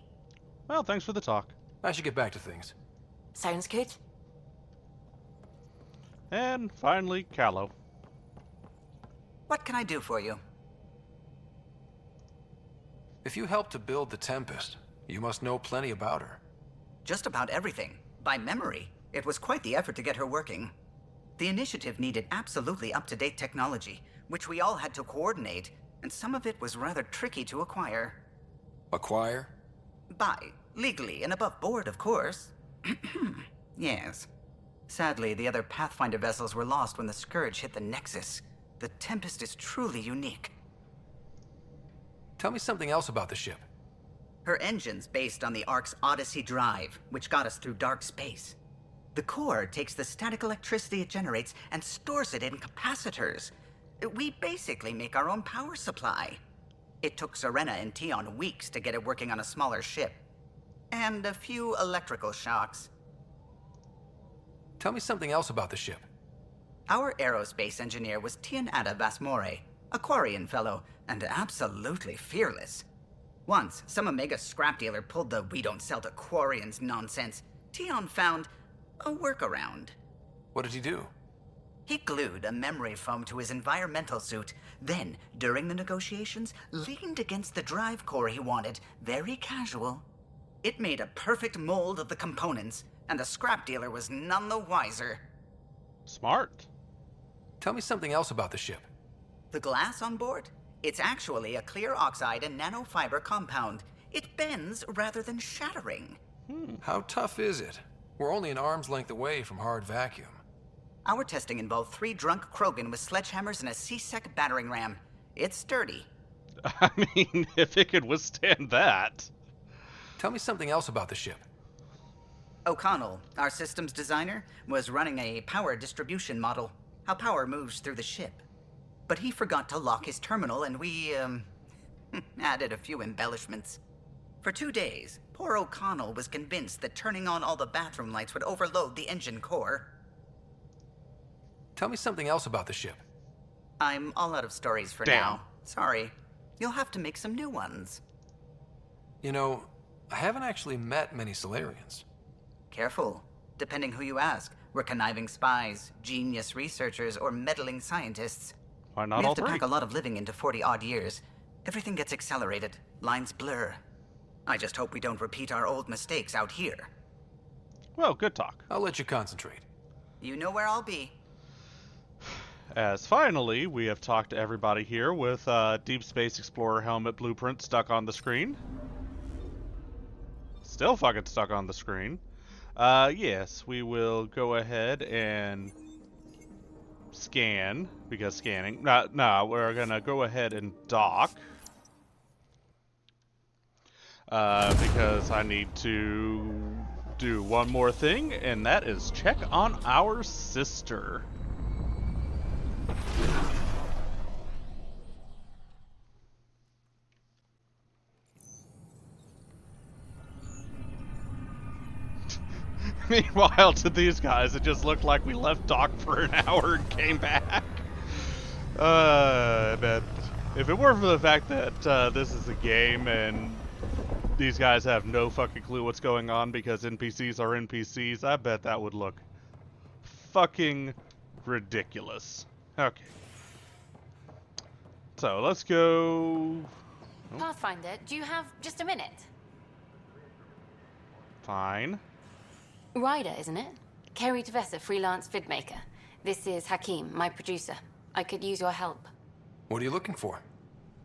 Well, thanks for the talk. I should get back to things. Sounds good. And finally, Callow. What can I do for you? If you helped to build the Tempest, you must know plenty about her. Just about everything. By memory. It was quite the effort to get her working. The initiative needed absolutely up-to-date technology, which we all had to coordinate, and some of it was rather tricky to acquire. Acquire? Buy. Legally and above board, of course. Yes. Sadly, the other Pathfinder vessels were lost when the Scourge hit the Nexus. The Tempest is truly unique. Tell me something else about the ship. Her engine's based on the Ark's Odyssey drive, which got us through dark space. The core takes the static electricity it generates and stores it in capacitors. We basically make our own power supply. It took Serena and Tion weeks to get it working on a smaller ship. And a few electrical shocks. Tell me something else about the ship. Our aerospace engineer was Tianada Vasmore, a Quarian fellow, and absolutely fearless. Once, some Omega scrap dealer pulled the "we don't sell to Quarians" nonsense. Tion found A workaround. What did he do? He glued a memory foam to his environmental suit, then, during the negotiations, leaned against the drive core he wanted, very casual. It made a perfect mold of the components, and the scrap dealer was none the wiser. Smart. Tell me something else about the ship. The glass on board? It's actually a clear oxide and nanofiber compound. It bends rather than shattering. How tough is it? We're only an arm's length away from hard vacuum. Our testing involved 3 drunk Krogan with sledgehammers and a C-Sec battering ram. It's sturdy. I mean, if it could withstand that. Tell me something else about the ship. O'Connell, our systems designer, was running a power distribution model, how power moves through the ship. But he forgot to lock his terminal and we, added a few embellishments. For 2 days, poor O'Connell was convinced that turning on all the bathroom lights would overload the engine core. Tell me something else about the ship. I'm all out of stories for Damn. now. Sorry. You'll have to make some new ones. You know, I haven't actually met many Solarians. Careful. Depending who you ask, we're conniving spies, genius researchers, or meddling scientists. Why not We all have to three? pack a lot of living into 40-odd years. Everything gets accelerated. Lines blur. I just hope we don't repeat our old mistakes out here. Well, good talk. I'll let you concentrate. You know where I'll be. As finally, we have talked to everybody here with Deep Space Explorer helmet blueprint stuck on the screen. Still fucking stuck on the screen. Yes, we will go ahead and scan, because scanning. No, we're gonna go ahead and dock. Because I need to do one more thing, and that is check on our sister. Meanwhile, to these guys, it just looked like we left dock for an hour and came back. Man, if it weren't for the fact that this is a game and these guys have no fucking clue what's going on because NPCs are NPCs, I bet that would look fucking ridiculous. Okay. So, let's go... Pathfinder, do you have just a minute? Fine. Ryder, isn't it? Kerry Tavessa, freelance vidmaker. This is Hakeem, my producer. I could use your help. What are you looking for?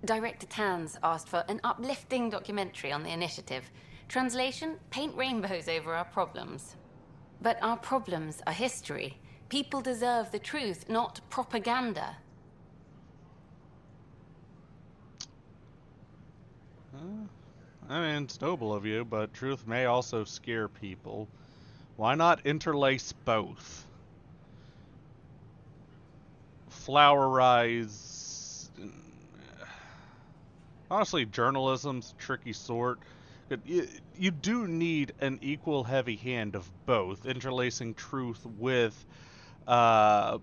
Director Tans asked for an uplifting documentary on the initiative. Translation, paint rainbows over our problems. But our problems are history. People deserve the truth, not propaganda. I mean, it's noble of you, but truth may also scare people. Why not interlace both? Flowerize... Honestly, journalism's a tricky sort. You do need an equal heavy hand of both, interlacing truth with the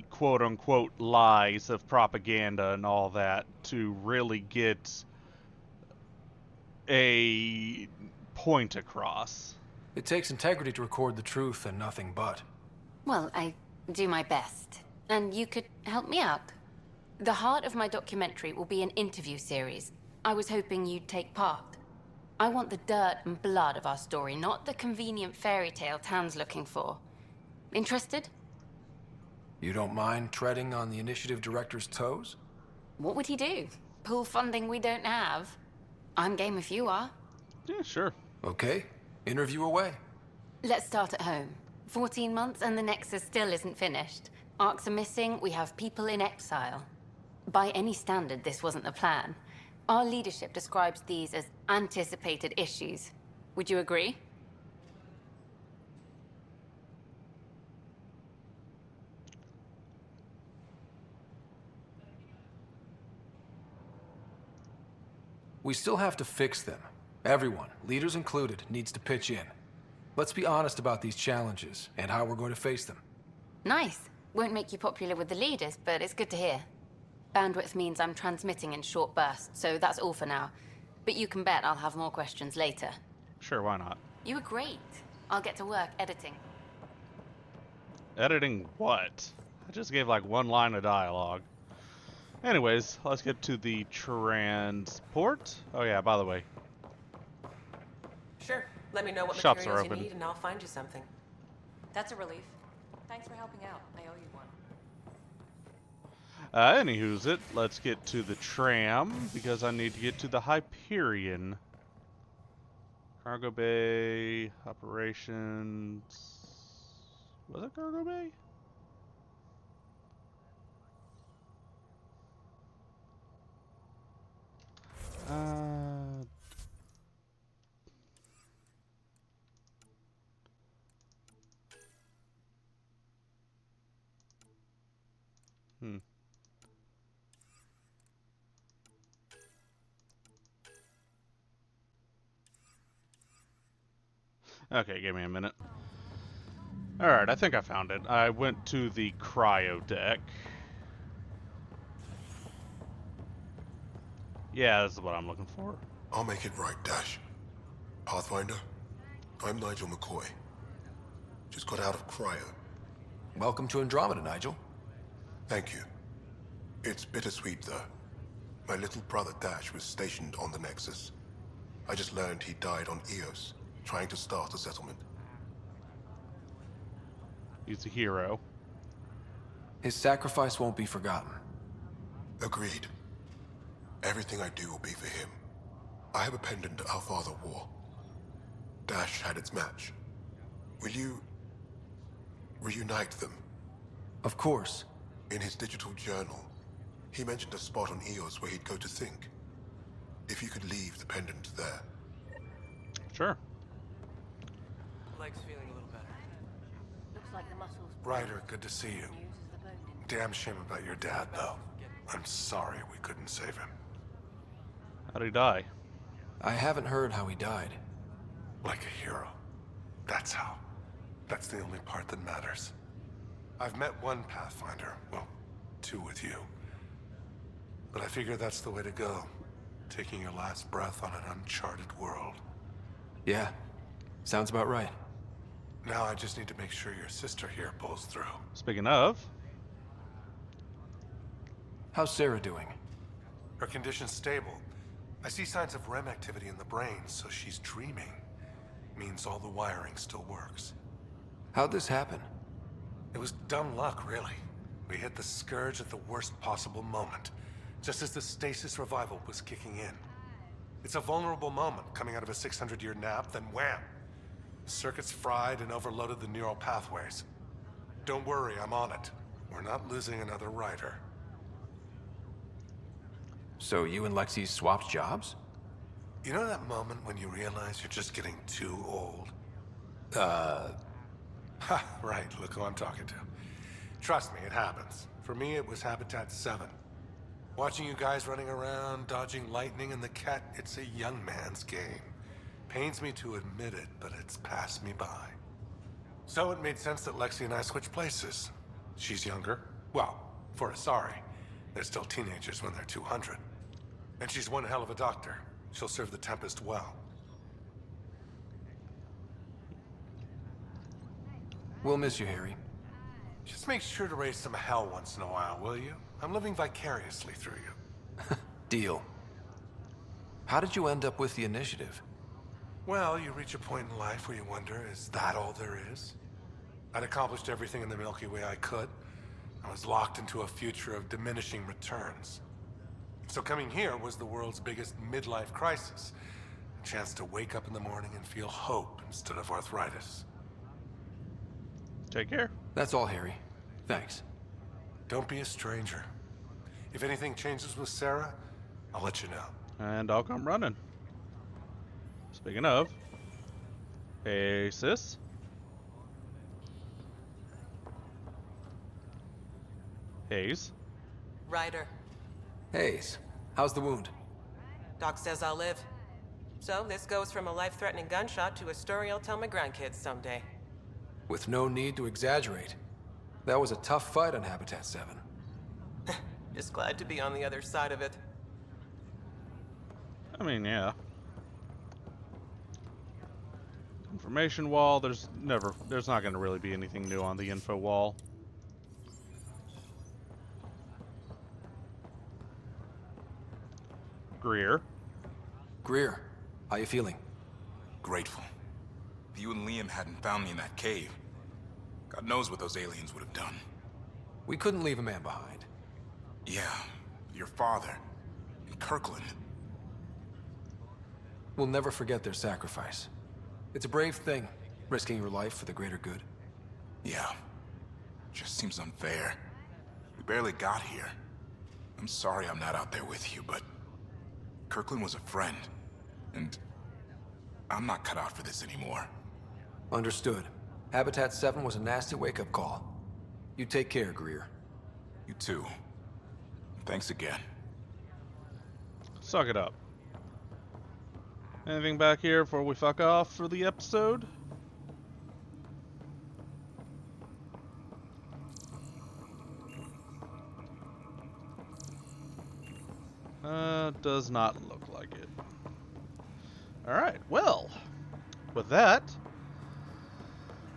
quote-unquote lies of propaganda and all that to really get a point across. It takes integrity to record the truth and nothing but. Well, I do my best. And you could help me out. The heart of my documentary will be an interview series. I was hoping you'd take part. I want the dirt and blood of our story, not the convenient fairy tale Tan's looking for. Interested? You don't mind treading on the initiative director's toes? What would he do? Pool funding we don't have? I'm game if you are. Yeah, sure. Okay, interview away. Let's start at home. 14 months and the Nexus still isn't finished. Arcs are missing, we have people in exile. By any standard, this wasn't the plan. Our leadership describes these as anticipated issues. Would you agree? We still have to fix them. Everyone, leaders included, needs to pitch in. Let's be honest about these challenges and how we're going to face them. Nice. Won't make you popular with the leaders, but it's good to hear. Bandwidth means I'm transmitting in short bursts, so that's all for now. But you can bet I'll have more questions later. Sure, why not? You were great. I'll get to work editing. Editing what? I just gave like one line of dialogue. Anyways, let's get to the transport. Oh yeah, by the way, Sure. Let me know what shops are materials you open. need and I'll find you something. That's a relief. Thanks for helping out. I owe you one. Anywho's it, let's get to the tram, because I need to get to the Hyperion. Cargo Bay, operations... Was it Cargo Bay? Hmm. Okay, give me a minute. Alright, I think I found it. I went to the cryo deck. Yeah, this is what I'm looking for. I'll make it right, Dash. Pathfinder, I'm Nigel McCoy. Just got out of cryo. Welcome to Andromeda, Nigel. Thank you. It's bittersweet, though. My little brother Dash was stationed on the Nexus. I just learned he died on Eos, trying to start a settlement. He's a hero. His sacrifice won't be forgotten. Agreed. Everything I do will be for him. I have a pendant our father wore. Dash had its match. Will you... reunite them? Of course. In his digital journal, he mentioned a spot on Eos where he'd go to think. If you could leave the pendant there. Sure. Leg's feeling a little better. Looks like the muscles. Ryder, good to see you. Damn shame about your dad, though. I'm sorry we couldn't save him. How'd he die? I haven't heard how he died. Like a hero. That's how. That's the only part that matters. I've met one Pathfinder. Well, two with you. But I figure that's the way to go. Taking your last breath on an uncharted world. Yeah, sounds about right. Now I just need to make sure your sister here pulls through. Speaking of... How's Sarah doing? Her condition's stable. I see signs of REM activity in the brain, so she's dreaming. Means all the wiring still works. How'd this happen? It was dumb luck, really. We hit the Scourge at the worst possible moment, just as the stasis revival was kicking in. It's a vulnerable moment coming out of a 600-year nap, then wham! The circuits fried and overloaded the neural pathways. Don't worry, I'm on it. We're not losing another rider. So you and Lexi swapped jobs? You know that moment when you realize you're just getting too old? Ha, right, look who I'm talking to. Trust me, it happens. For me, it was Habitat 7. Watching you guys running around, dodging lightning and the cat, it's a young man's game. Pains me to admit it, but it's passed me by. So it made sense that Lexi and I switched places. She's younger. Well, for Asari. They're still teenagers when they're 200. And she's one hell of a doctor. She'll serve the Tempest well. We'll miss you, Harry. Just make sure to raise some hell once in a while, will you? I'm living vicariously through you. Deal. How did you end up with the initiative? Well, you reach a point in life where you wonder, is that all there is? I'd accomplished everything in the Milky Way I could. I was locked into a future of diminishing returns. So coming here was the world's biggest midlife crisis. A chance to wake up in the morning and feel hope instead of arthritis. Take care. That's all, Harry. Thanks. Don't be a stranger. If anything changes with Sarah, I'll let you know. And I'll come running. Speaking of... Hey, sis. Hayes. Ryder. Hayes, how's the wound? Doc says I'll live. So this goes from a life-threatening gunshot to a story I'll tell my grandkids someday. With no need to exaggerate. That was a tough fight on Habitat 7. Just glad to be on the other side of it. I mean, yeah. Information wall. There's not going to really be anything new on the info wall. Greer. Greer, how you feeling? Grateful. If you and Liam hadn't found me in that cave, God knows what those aliens would have done. We couldn't leave a man behind. Yeah, your father, and Kirkland. We'll never forget their sacrifice. It's a brave thing, risking your life for the greater good. Yeah, just seems unfair. We barely got here. I'm sorry I'm not out there with you, but Kirkland was a friend, and I'm not cut out for this anymore. Understood. Habitat 7 was a nasty wake-up call. You take care, Greer. You too. Thanks again. Suck it up. Anything back here before we fuck off for the episode? Does not look like it. Alright, well, with that,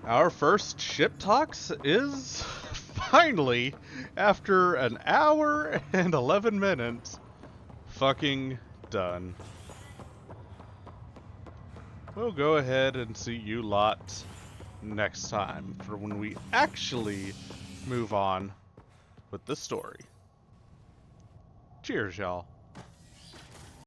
our first ship talks is finally, after an hour and 11 minutes, fucking done. We'll go ahead and see you lot next time for when we actually move on with the story. Cheers, y'all.